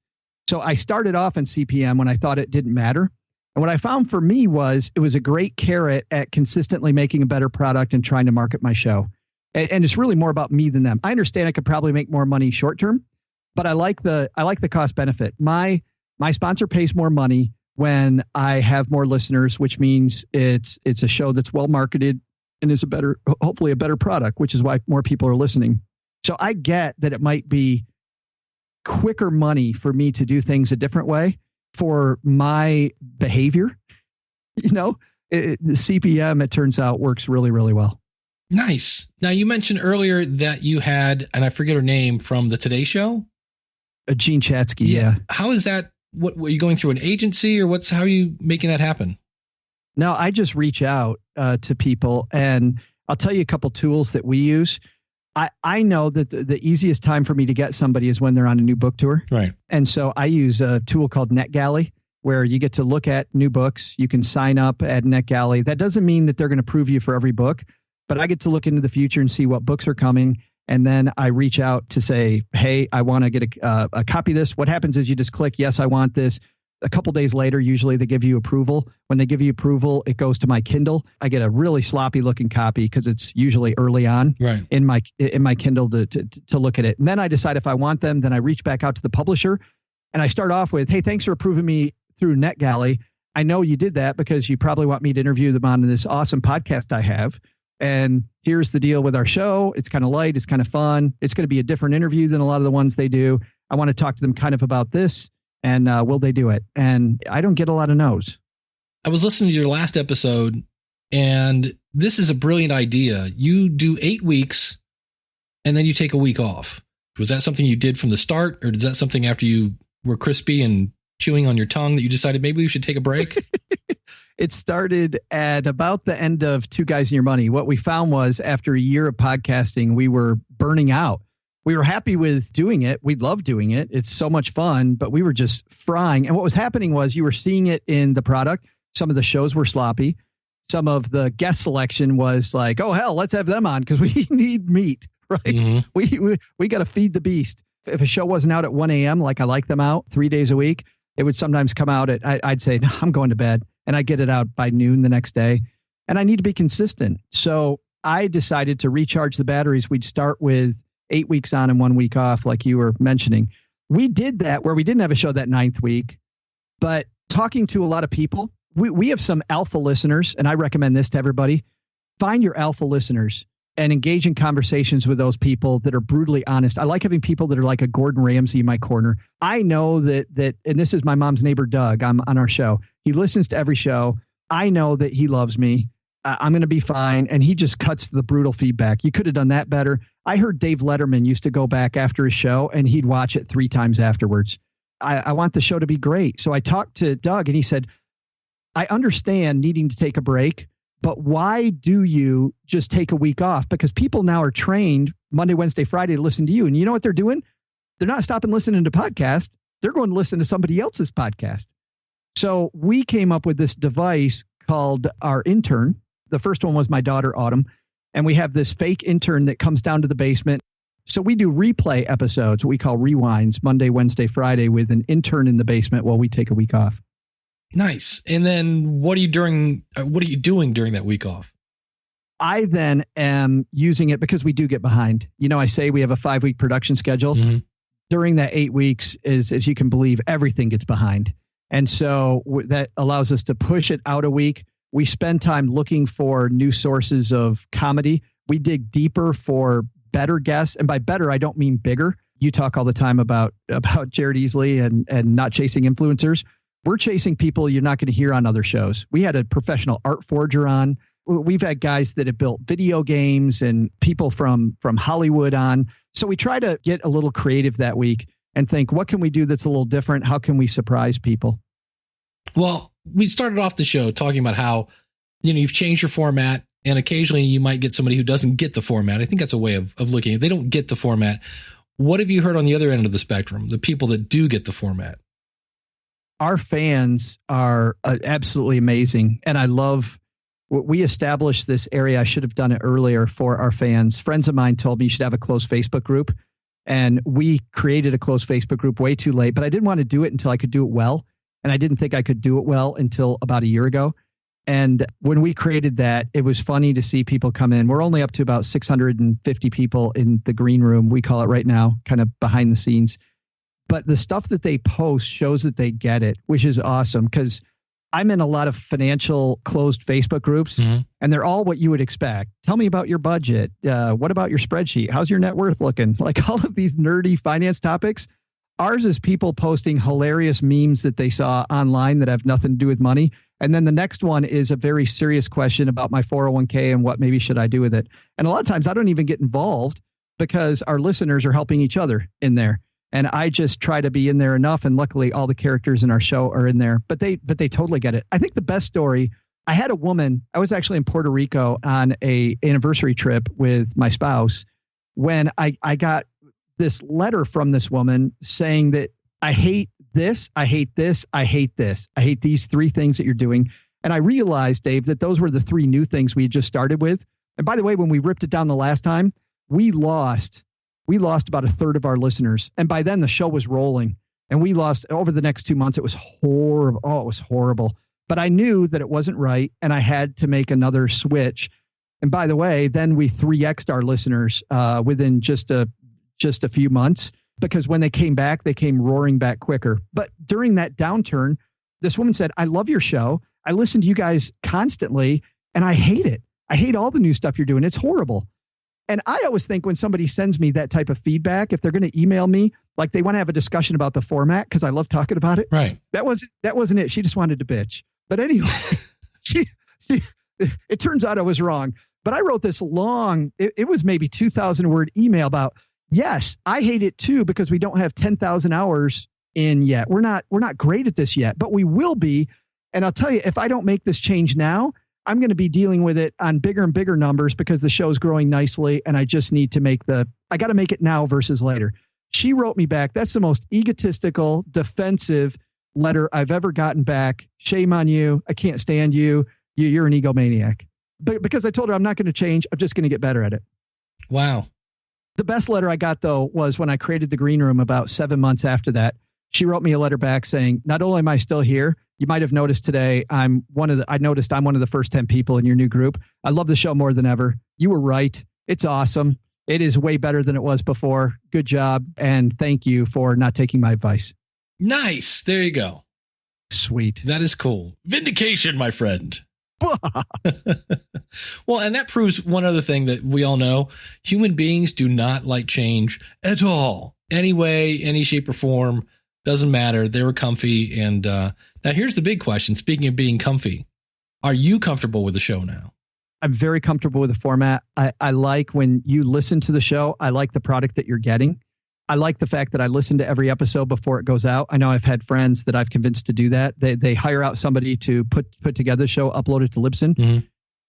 So I started off in CPM when I thought it didn't matter. And what I found for me was it was a great carrot at consistently making a better product and trying to market my show. And it's really more about me than them. I understand I could probably make more money short term, but I like the cost benefit. My sponsor pays more money when I have more listeners, which means it's a show that's well marketed and is hopefully a better product, which is why more people are listening. So I get that it might be quicker money for me to do things a different way for my behavior. The CPM, it turns out, works really, really well. Nice. Now, you mentioned earlier that you had, and I forget her name, from the Today Show? Gene Chatsky, yeah. How is that? What were you going through, an agency, or how are you making that happen? No, I just reach out to people, and I'll tell you a couple tools that we use. I know that the easiest time for me to get somebody is when they're on a new book tour. Right. And so I use a tool called NetGalley, where you get to look at new books. You can sign up at NetGalley. That doesn't mean that they're going to prove you for every book, but I get to look into the future and see what books are coming. And then I reach out to say, hey, I want to get a copy of this. What happens is you just click, yes, I want this. A couple days later, usually they give you approval. When they give you approval, it goes to my Kindle. I get a really sloppy looking copy because it's usually early on in my Kindle to look at it. And then I decide if I want them. Then I reach back out to the publisher, and I start off with, hey, thanks for approving me through NetGalley. I know you did that because you probably want me to interview them on this awesome podcast I have. And here's the deal with our show. It's kind of light. It's kind of fun. It's going to be a different interview than a lot of the ones they do. I want to talk to them kind of about this. And will they do it? And I don't get a lot of no's. I was listening to your last episode, and this is a brilliant idea. You do 8 weeks, and then you take a week off. Was that something you did from the start, or is that something after you were crispy and chewing on your tongue that you decided maybe we should take a break? It started at about the end of Two Guys and Your Money. What we found was after a year of podcasting, we were burning out. We were happy with doing it. We love doing it. It's so much fun, but we were just frying. And what was happening was you were seeing it in the product. Some of the shows were sloppy. Some of the guest selection was like, oh, hell, let's have them on because we need meat, right? Mm-hmm. We got to feed the beast. If a show wasn't out at 1 a.m., like I like them out 3 days a week, it would sometimes come out at, I'd say, no, I'm going to bed. And I get it out by noon the next day. And I need to be consistent. So I decided to recharge the batteries. We'd start with 8 weeks on and 1 week off, like you were mentioning. We did that where we didn't have a show that 9th week, but talking to a lot of people, we have some alpha listeners, and I recommend this to everybody. Find your alpha listeners and engage in conversations with those people that are brutally honest. I like having people that are like a Gordon Ramsay in my corner. I know that, and this is my mom's neighbor, Doug, on our show. He listens to every show. I know that he loves me. I'm going to be fine. And he just cuts the brutal feedback. You could have done that better. I heard Dave Letterman used to go back after his show and he'd watch it 3 times afterwards. I want the show to be great. So I talked to Doug and he said, I understand needing to take a break, but why do you just take a week off? Because people now are trained Monday, Wednesday, Friday to listen to you. And you know what they're doing? They're not stopping listening to podcasts. They're going to listen to somebody else's podcast. So we came up with this device called our intern. The first one was my daughter, Autumn. And we have this fake intern that comes down to the basement. So we do replay episodes, what we call rewinds, Monday, Wednesday, Friday, with an intern in the basement while we take a week off. Nice. And then what are you doing during that week off? I then am using it because we do get behind. You know, I say we have a 5-week production schedule. Mm-hmm. During that 8 weeks, as you can believe, everything gets behind. And so that allows us to push it out a week. We spend time looking for new sources of comedy. We dig deeper for better guests. And by better, I don't mean bigger. You talk all the time about Jared Easley and not chasing influencers. We're chasing people you're not going to hear on other shows. We had a professional art forger on. we've had guys that have built video games and people from Hollywood on. So we try to get a little creative that week and think, what can we do that's a little different? How can we surprise people? Well, we started off the show talking about how, you've changed your format, and occasionally you might get somebody who doesn't get the format. I think that's a way of looking at it. They don't get the format. What have you heard on the other end of the spectrum, the people that do get the format? Our fans are absolutely amazing. And I love we established this area. I should have done it earlier for our fans. Friends of mine told me you should have a closed Facebook group. And we created a closed Facebook group way too late, but I didn't want to do it until I could do it well. And I didn't think I could do it well until about a year ago. And when we created that, it was funny to see people come in. We're only up to about 650 people in the green room, we call it right now, kind of behind the scenes. But the stuff that they post shows that they get it, which is awesome, because I'm in a lot of financial closed Facebook groups, and they're all what you would expect. Tell me about your budget. What about your spreadsheet? How's your net worth looking? Like all of these nerdy finance topics. Ours is people posting hilarious memes that they saw online that have nothing to do with money. And then the next one is a very serious question about my 401k and what maybe should I do with it. And a lot of times I don't even get involved because our listeners are helping each other in there. And I just try to be in there enough. And luckily all the characters in our show are in there, but they totally get it. I think the best story, I had a woman, I was actually in Puerto Rico on a anniversary trip with my spouse when I got this letter from this woman saying that I hate this, I hate this, I hate this. I hate these three things that you're doing. And I realized, Dave, that those were the three new things we had just started with. And by the way, when we ripped it down the last time, we lost about a third of our listeners. And by then the show was rolling, and we lost over the next 2 months. It was horrible. Oh, it was horrible. But I knew that it wasn't right, and I had to make another switch. And by the way, then we 3x'd our listeners within just a few months, because when they came back, they came roaring back quicker. But during that downturn, this woman said, I love your show. I listen to you guys constantly, and I hate it. I hate all the new stuff you're doing. It's horrible. And I always think when somebody sends me that type of feedback, if they're going to email me, like they want to have a discussion about the format, because I love talking about it. Right. That wasn't it. She just wanted to bitch. But anyway, it turns out I was wrong. But I wrote this long, it was maybe 2,000 word email about, yes, I hate it too, because we don't have 10,000 hours in yet. We're not great at this yet, but we will be. And I'll tell you, if I don't make this change now, I'm going to be dealing with it on bigger and bigger numbers because the show's growing nicely. And I just need to I got to make it now versus later. She wrote me back. That's the most egotistical, defensive letter I've ever gotten back. Shame on you. I can't stand you. You're an egomaniac. But because I told her I'm not going to change, I'm just going to get better at it. Wow. The best letter I got, though, was when I created the green room about 7 months after that. She wrote me a letter back saying, not only am I still here, you might have noticed today, I'm one of the first 10 people in your new group. I love the show more than ever. You were right. It's awesome. It is way better than it was before. Good job. And thank you for not taking my advice. Nice. There you go. Sweet. That is cool. Vindication, my friend. Well, and that proves one other thing that we all know. Human beings do not like change at all. Any way, any shape or form, doesn't matter. They were comfy. And now here's the big question. Speaking of being comfy, are you comfortable with the show now? I'm very comfortable with the format. I like when you listen to the show. I like the product that you're getting. I like the fact that I listen to every episode before it goes out. I know I've had friends that I've convinced to do that. They hire out somebody to put together the show, upload it to Libsyn. Mm-hmm.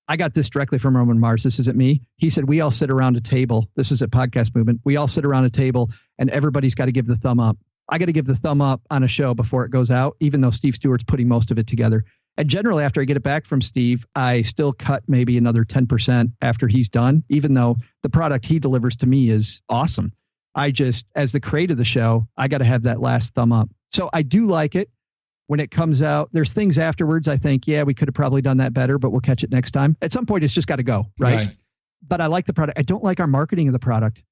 I got this directly from Roman Mars. This isn't me. He said, we all sit around a table. This is at Podcast Movement. We all sit around a table and everybody's got to give the thumb up. I got to give the thumb up on a show before it goes out, even though Steve Stewart's putting most of it together. And generally, after I get it back from Steve, I still cut maybe another 10% after he's done, even though the product he delivers to me is awesome. I just, as the creator of the show, I got to have that last thumb up. So I do like it when it comes out. There's things afterwards I think, yeah, we could have probably done that better, but we'll catch it next time. At some point, it's just got to go, right? But I like the product. I don't like our marketing of the product.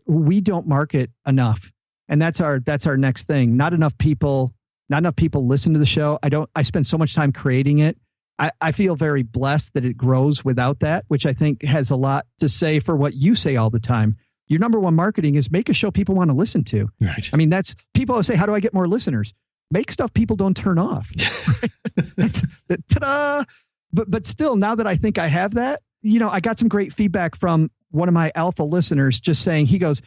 We don't market enough. And that's our next thing. Not enough people listen to the show. I spend so much time creating it. I feel very blessed that it grows without that, which I think has a lot to say for what you say all the time. Your number one marketing is make a show people want to listen to. Right. I mean, that's people always say, how do I get more listeners? Make stuff people don't turn off. Ta-da! But still, now that I think I have that, I got some great feedback from one of my alpha listeners just saying, he goes,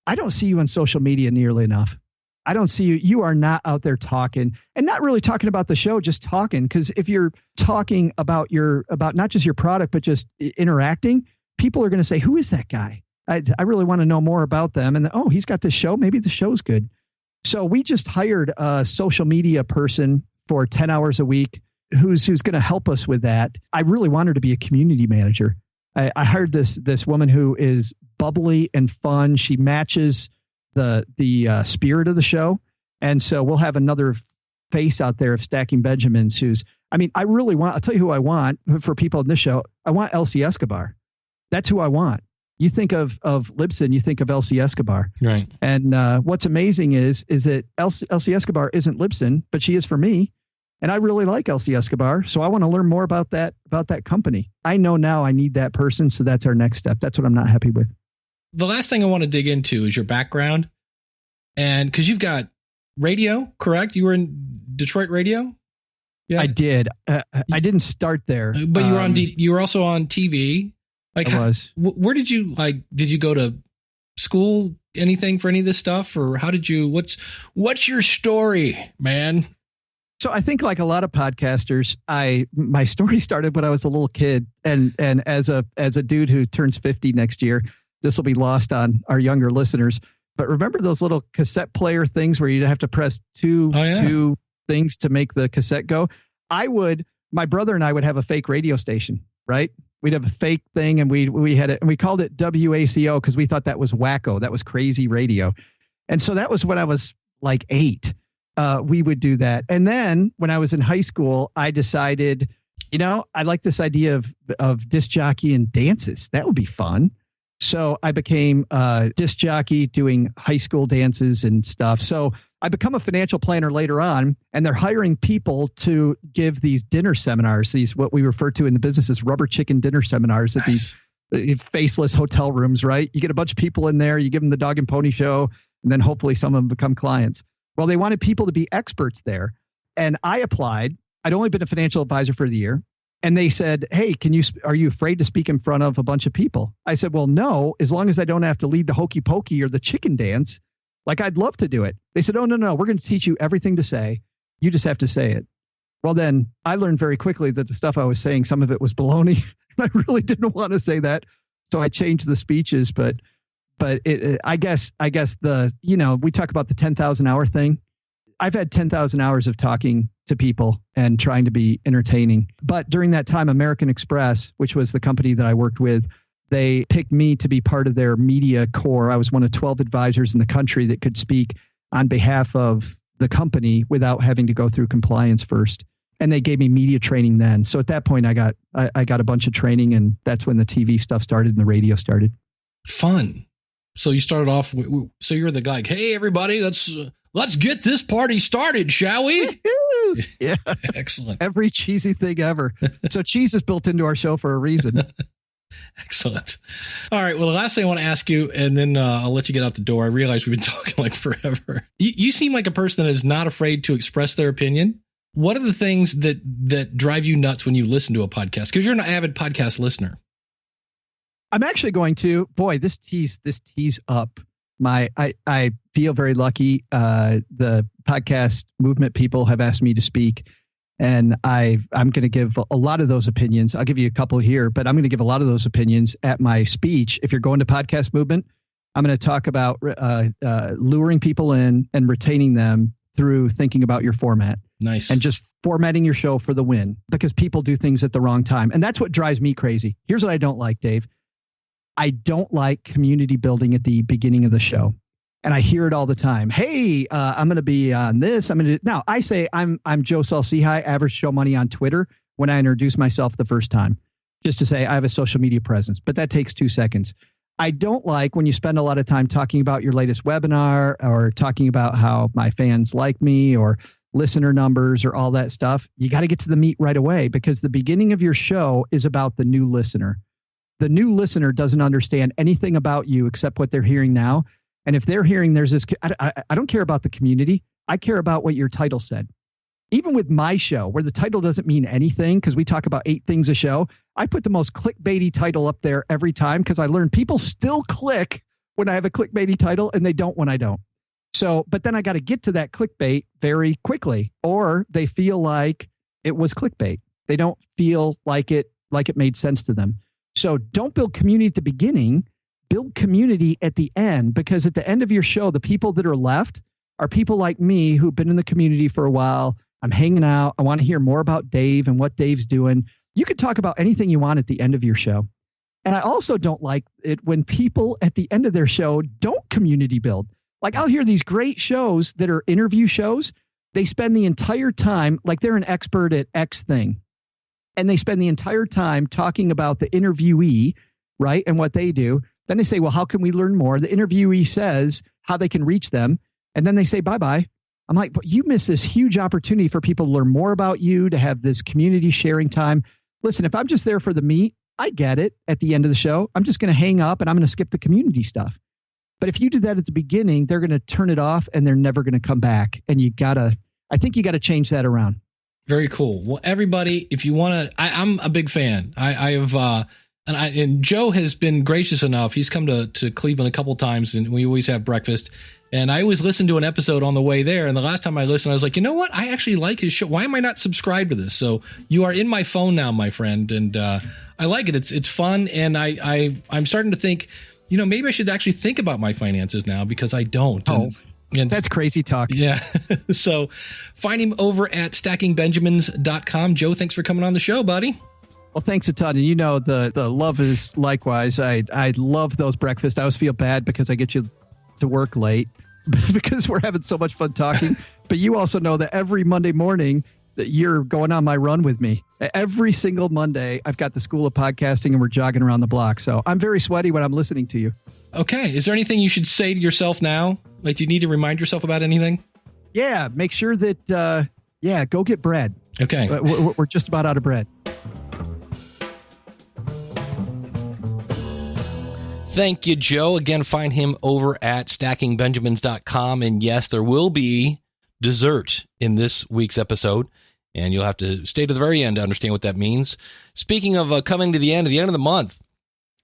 I don't see you on social media nearly enough. I don't see you. You are not out there talking, and not really talking about the show, just talking. Because if you're talking about not just your product, but just interacting, people are going to say, who is that guy? I really want to know more about them. And he's got this show. Maybe the show's good. So we just hired a social media person for 10 hours a week who's going to help us with that. I really want her to be a community manager. I hired this woman who is bubbly and fun. She matches the spirit of the show. And so we'll have another face out there of Stacking Benjamins I'll tell you who I want for people in this show. I want Elsie Escobar. That's who I want. You think of Libsyn, you think of Elsie Escobar. Right. And what's amazing is that Elsie Escobar isn't Libsyn, but she is for me. And I really like Elsie Escobar. So I want to learn more about that company. I know now I need that person. So that's our next step. That's what I'm not happy with. The last thing I want to dig into is your background. And because you've got radio, correct? You were in Detroit radio? Yeah, I did. I didn't start there. But you were also on TV. Like, I was. Where did you did you go to school, anything for any of this stuff? Or how did you, what's your story, man? So I think like a lot of podcasters, my story started when I was a little kid, and as a dude who turns 50 next year, this will be lost on our younger listeners. But remember those little cassette player things where you'd have to press two things to make the cassette go? My brother and I would have a fake radio station, right? We'd have a fake thing, and we had it, and we called it WACO because we thought that was wacko. That was crazy radio. And so that was when I was like 8. We would do that. And then when I was in high school, I decided, I like this idea of disc jockey and dances. That would be fun. So I became a disc jockey doing high school dances and stuff. So I become a financial planner later on, and they're hiring people to give these dinner seminars, these what we refer to in the business as rubber chicken dinner seminars at these faceless hotel rooms, right? You get a bunch of people in there, you give them the dog and pony show, and then hopefully some of them become clients. Well, they wanted people to be experts there. And I applied. I'd only been a financial advisor for the year. And they said, hey, are you afraid to speak in front of a bunch of people? I said, well, no, as long as I don't have to lead the hokey pokey or the chicken dance, like I'd love to do it. They said, oh, no, we're going to teach you everything to say. You just have to say it. Well, then I learned very quickly that the stuff I was saying, some of it was baloney. I really didn't want to say that. So I changed the speeches, but I guess we talk about the 10,000 hour thing. I've had 10,000 hours of talking to people and trying to be entertaining. But during that time, American Express, which was the company that I worked with, they picked me to be part of their media core. I was one of 12 advisors in the country that could speak on behalf of the company without having to go through compliance first. And they gave me media training then. So at that point, I got a bunch of training, and that's when the TV stuff started and the radio started. Fun. So you started off, so you're the guy, hey, everybody, let's get this party started, shall we? Yeah. Excellent. Every cheesy thing ever. So cheese is built into our show for a reason. Excellent. All right. Well, the last thing I want to ask you, and then I'll let you get out the door. I realize we've been talking like forever. You seem like a person that is not afraid to express their opinion. What are the things that drive you nuts when you listen to a podcast? Because you're an avid podcast listener. I'm actually going to, this tees up I feel very lucky. The podcast movement people have asked me to speak, and I'm going to give a lot of those opinions. I'll give you a couple here, but I'm going to give a lot of those opinions at my speech. If you're going to podcast movement, I'm going to talk about luring people in and retaining them through thinking about your format. Nice. And just formatting your show for the win, because people do things at the wrong time. And that's what drives me crazy. Here's what I don't like, Dave. I don't like community building at the beginning of the show. And I hear it all the time. Hey, I'm going to be on this. Now I say I'm Joe Saul-Sehy, Average Joe Money on Twitter, when I introduce myself the first time, just to say I have a social media presence, but that takes 2 seconds. I don't like when you spend a lot of time talking about your latest webinar or talking about how my fans like me or listener numbers or all that stuff. You got to get to the meat right away, because the beginning of your show is about the new listener. The new listener doesn't understand anything about you except what they're hearing now. And if they're hearing there's this, I don't care about the community. I care about what your title said. Even with my show, where the title doesn't mean anything, because we talk about 8 things a show, I put the most clickbaity title up there every time because I learned people still click when I have a clickbaity title and they don't when I don't. So, but then I got to get to that clickbait very quickly, or they feel like it was clickbait. They don't feel like it made sense to them. So don't build community at the beginning, build community at the end, because at the end of your show, the people that are left are people like me who've been in the community for a while. I'm hanging out. I want to hear more about Dave and what Dave's doing. You can talk about anything you want at the end of your show. And I also don't like it when people at the end of their show don't community build. Like I'll hear these great shows that are interview shows. They spend the entire time, like they're an expert at X thing. And they spend the entire time talking about the interviewee, right? And what they do. Then they say, well, how can we learn more? The interviewee says how they can reach them. And then they say, bye-bye. I'm like, but you miss this huge opportunity for people to learn more about you, to have this community sharing time. Listen, if I'm just there for the meat, I get it at the end of the show. I'm just going to hang up and I'm going to skip the community stuff. But if you do that at the beginning, they're going to turn it off and they're never going to come back. And I think you got to change that around. Very cool. Well, everybody, if you want to, I'm a big fan. And Joe has been gracious enough. He's come to Cleveland a couple times and we always have breakfast. And I always listen to an episode on the way there. And the last time I listened, I was like, you know what? I actually like his show. Why am I not subscribed to this? So you are in my phone now, my friend. And I like it. It's fun. And I'm starting to think, maybe I should actually think about my finances now because I don't. And that's crazy talk. Yeah. So find him over at stackingbenjamins.com. Joe, thanks for coming on the show, buddy. Well, thanks a ton. And the love is likewise. I love those breakfasts. I always feel bad because I get you to work late because we're having so much fun talking. But you also know that every Monday morning that you're going on my run with me. Every single Monday, I've got the School of Podcasting and we're jogging around the block. So I'm very sweaty when I'm listening to you. Okay. Is there anything you should say to yourself now? Like, do you need to remind yourself about anything? Yeah. Make sure that, go get bread. Okay. We're just about out of bread. Thank you, Joe. Again, find him over at stackingbenjamins.com. And yes, there will be dessert in this week's episode, and you'll have to stay to the very end to understand what that means. Speaking of coming to the end of the month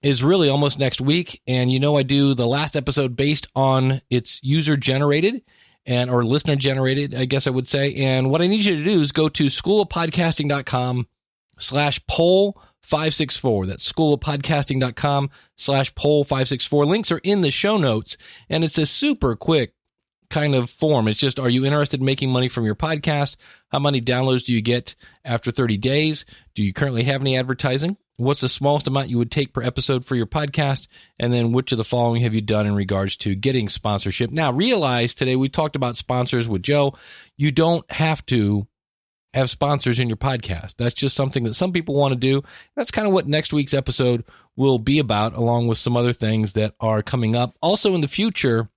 is really almost next week. And I do the last episode based on its user-generated or listener-generated, I guess I would say. And what I need you to do is go to schoolofpodcasting.com/poll564. That's schoolofpodcasting.com/poll564. Links are in the show notes, and it's a super quick kind of form. It's just, are you interested in making money from your podcast? How many downloads do you get after 30 days? Do you currently have any advertising? What's the smallest amount you would take per episode for your podcast? And then which of the following have you done in regards to getting sponsorship? Now, realize today we talked about sponsors with Joe. You don't have to have sponsors in your podcast. That's just something that some people want to do. That's kind of what next week's episode will be about, along with some other things that are coming up. Also in the future,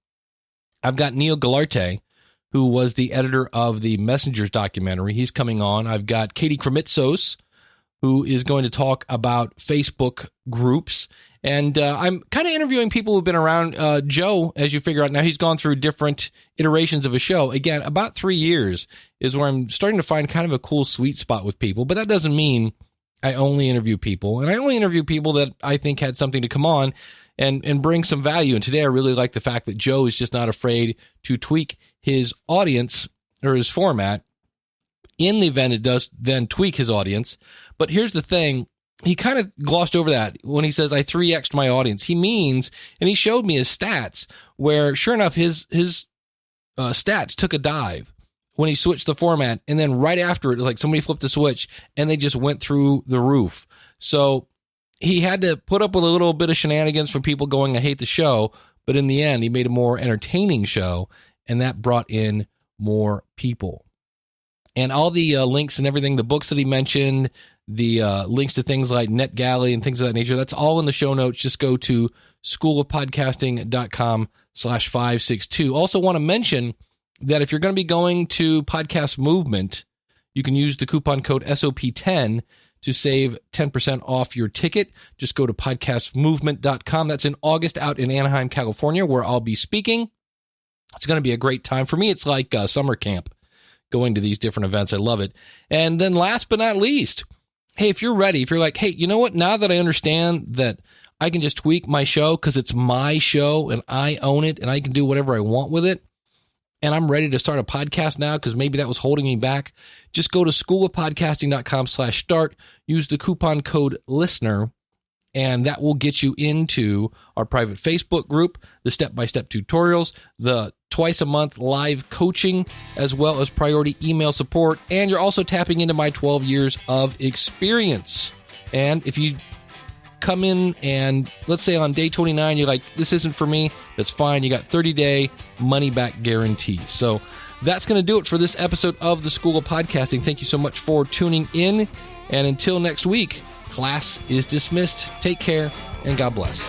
I've got Neil Galarte, who was the editor of the Messengers documentary. He's coming on. I've got Katie Kremitzos, who is going to talk about Facebook groups. And I'm kind of interviewing people who've been around. Joe, as you figure out now, he's gone through different iterations of a show. Again, about 3 years is where I'm starting to find kind of a cool sweet spot with people. But that doesn't mean I only interview people. And I only interview people that I think had something to come on and bring some value. And today I really like the fact that Joe is just not afraid to tweak his audience or his format in the event it does then tweak his audience. But here's the thing. He kind of glossed over that when he says, I 3x'd my audience. He means, and he showed me his stats, where sure enough, his stats took a dive when he switched the format. And then right after it, like somebody flipped a switch and they just went through the roof. So he had to put up with a little bit of shenanigans from people going, I hate the show. But in the end, he made a more entertaining show, and that brought in more people. And all the links and everything, the books that he mentioned, the links to things like NetGalley and things of that nature, that's all in the show notes. Just go to schoolofpodcasting.com/562. Also want to mention that if you're going to be going to Podcast Movement, you can use the coupon code SOP10 to save 10% off your ticket. Just go to podcastmovement.com. That's in August out in Anaheim, California, where I'll be speaking. It's going to be a great time. For me, it's like summer camp. going to these different events. I love it. And then last but not least, hey, if you're ready, if you're like, hey, you know what? Now that I understand that I can just tweak my show because it's my show and I own it and I can do whatever I want with it, and I'm ready to start a podcast now because maybe that was holding me back, just go to schoolofpodcasting.com/start, use the coupon code LISTENER, and that will get you into our private Facebook group, the step-by-step tutorials, the twice a month live coaching, as well as priority email support. And you're also tapping into my 12 years of experience. And if you come in and let's say on day 29, you're like, this isn't for me, that's fine. You got 30-day money-back guarantee. So that's going to do it for this episode of the School of Podcasting. Thank you so much for tuning in. And until next week, class is dismissed. Take care and God bless.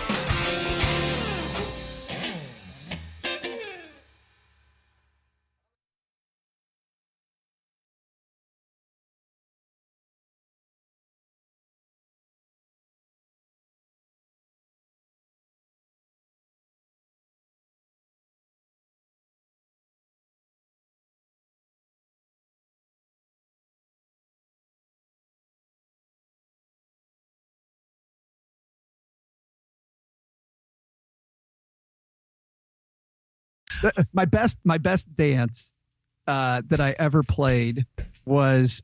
My best dance that I ever played was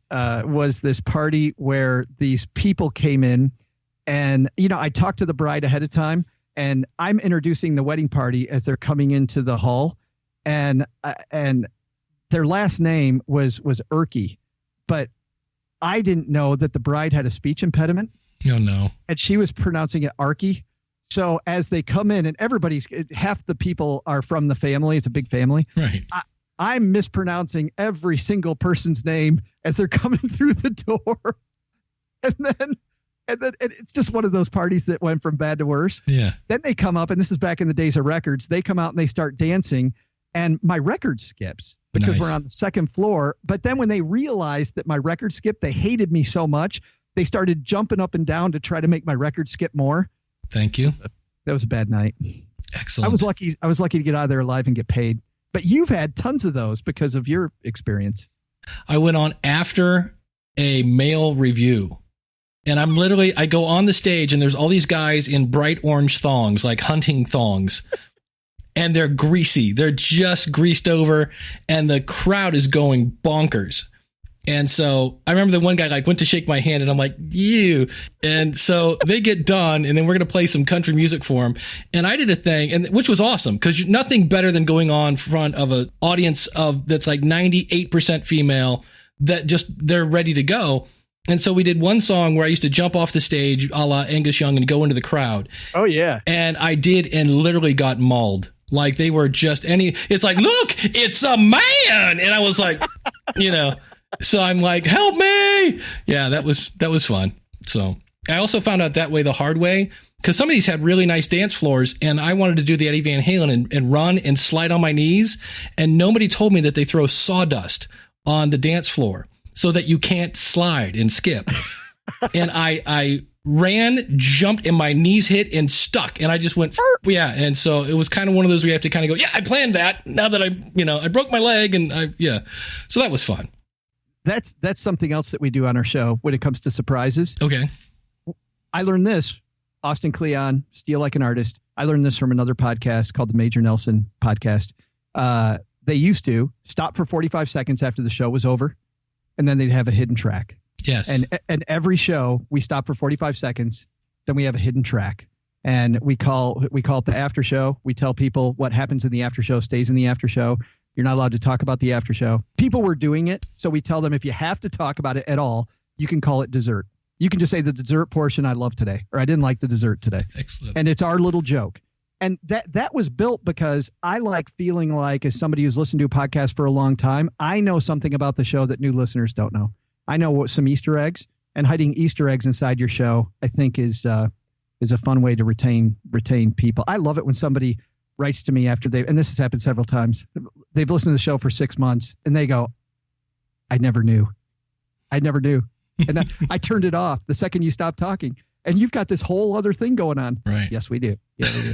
this party where these people came in, and I talked to the bride ahead of time, and I'm introducing the wedding party as they're coming into the hall, and their last name was Erky, but I didn't know that the bride had a speech impediment. Oh no! And she was pronouncing it Arky. So as they come in, and half the people are from the family. It's a big family. Right. I'm mispronouncing every single person's name as they're coming through the door. And then it's just one of those parties that went from bad to worse. Yeah. Then they come up, and this is back in the days of records. They come out and they start dancing, and my record skips because we're on the second floor. But then when they realized that my record skipped, they hated me so much, they started jumping up and down to try to make my record skip more. Thank you. That was a bad night. Excellent. I was lucky to get out of there alive and get paid. But you've had tons of those because of your experience. I went on after a male review, and I go on the stage, and there's all these guys in bright orange thongs, like hunting thongs, and they're greasy. They're just greased over, and the crowd is going bonkers. And so I remember the one guy went to shake my hand, and I'm like, you. And so they get done, and then we're going to play some country music for him. And I did a thing, and which was awesome, because nothing better than going on front of an audience that's like 98% female that they're ready to go. And so we did one song where I used to jump off the stage a la Angus Young and go into the crowd. Oh, yeah. And I did, and literally got mauled. Like they were it's like, look, it's a man. And I was like, so I'm like, help me. Yeah, that was fun. So I also found out that way the hard way, because some of these had really nice dance floors, and I wanted to do the Eddie Van Halen and run and slide on my knees. And nobody told me that they throw sawdust on the dance floor so that you can't slide and skip. And I ran, jumped, and my knees hit and stuck. And I just went, yeah. And so it was kind of one of those where you have to kind of go, yeah, I planned that. Now that I broke my leg, and so that was fun. That's something else that we do on our show when it comes to surprises. Okay. I learned this, Austin Kleon, Steal Like an Artist. I learned this from another podcast called the Major Nelson Podcast. They used to stop for 45 seconds after the show was over, and then they'd have a hidden track. Yes. And every show we stop for 45 seconds, then we have a hidden track. And we call it the after show. We tell people what happens in the after show stays in the after show. You're not allowed to talk about the after show. People were doing it, so we tell them if you have to talk about it at all, you can call it dessert. You can just say the dessert portion I love today, or I didn't like the dessert today. Excellent. And it's our little joke. And that was built because I like feeling like, as somebody who's listened to a podcast for a long time, I know something about the show that new listeners don't know. I know some Easter eggs, and hiding Easter eggs inside your show, I think is a fun way to retain people. I love it when somebody writes to me after and this has happened several times. They've listened to the show for 6 months, and they go, I never knew. And I turned it off the second you stopped talking, and you've got this whole other thing going on. Right. Yes, we do. Yeah, we do.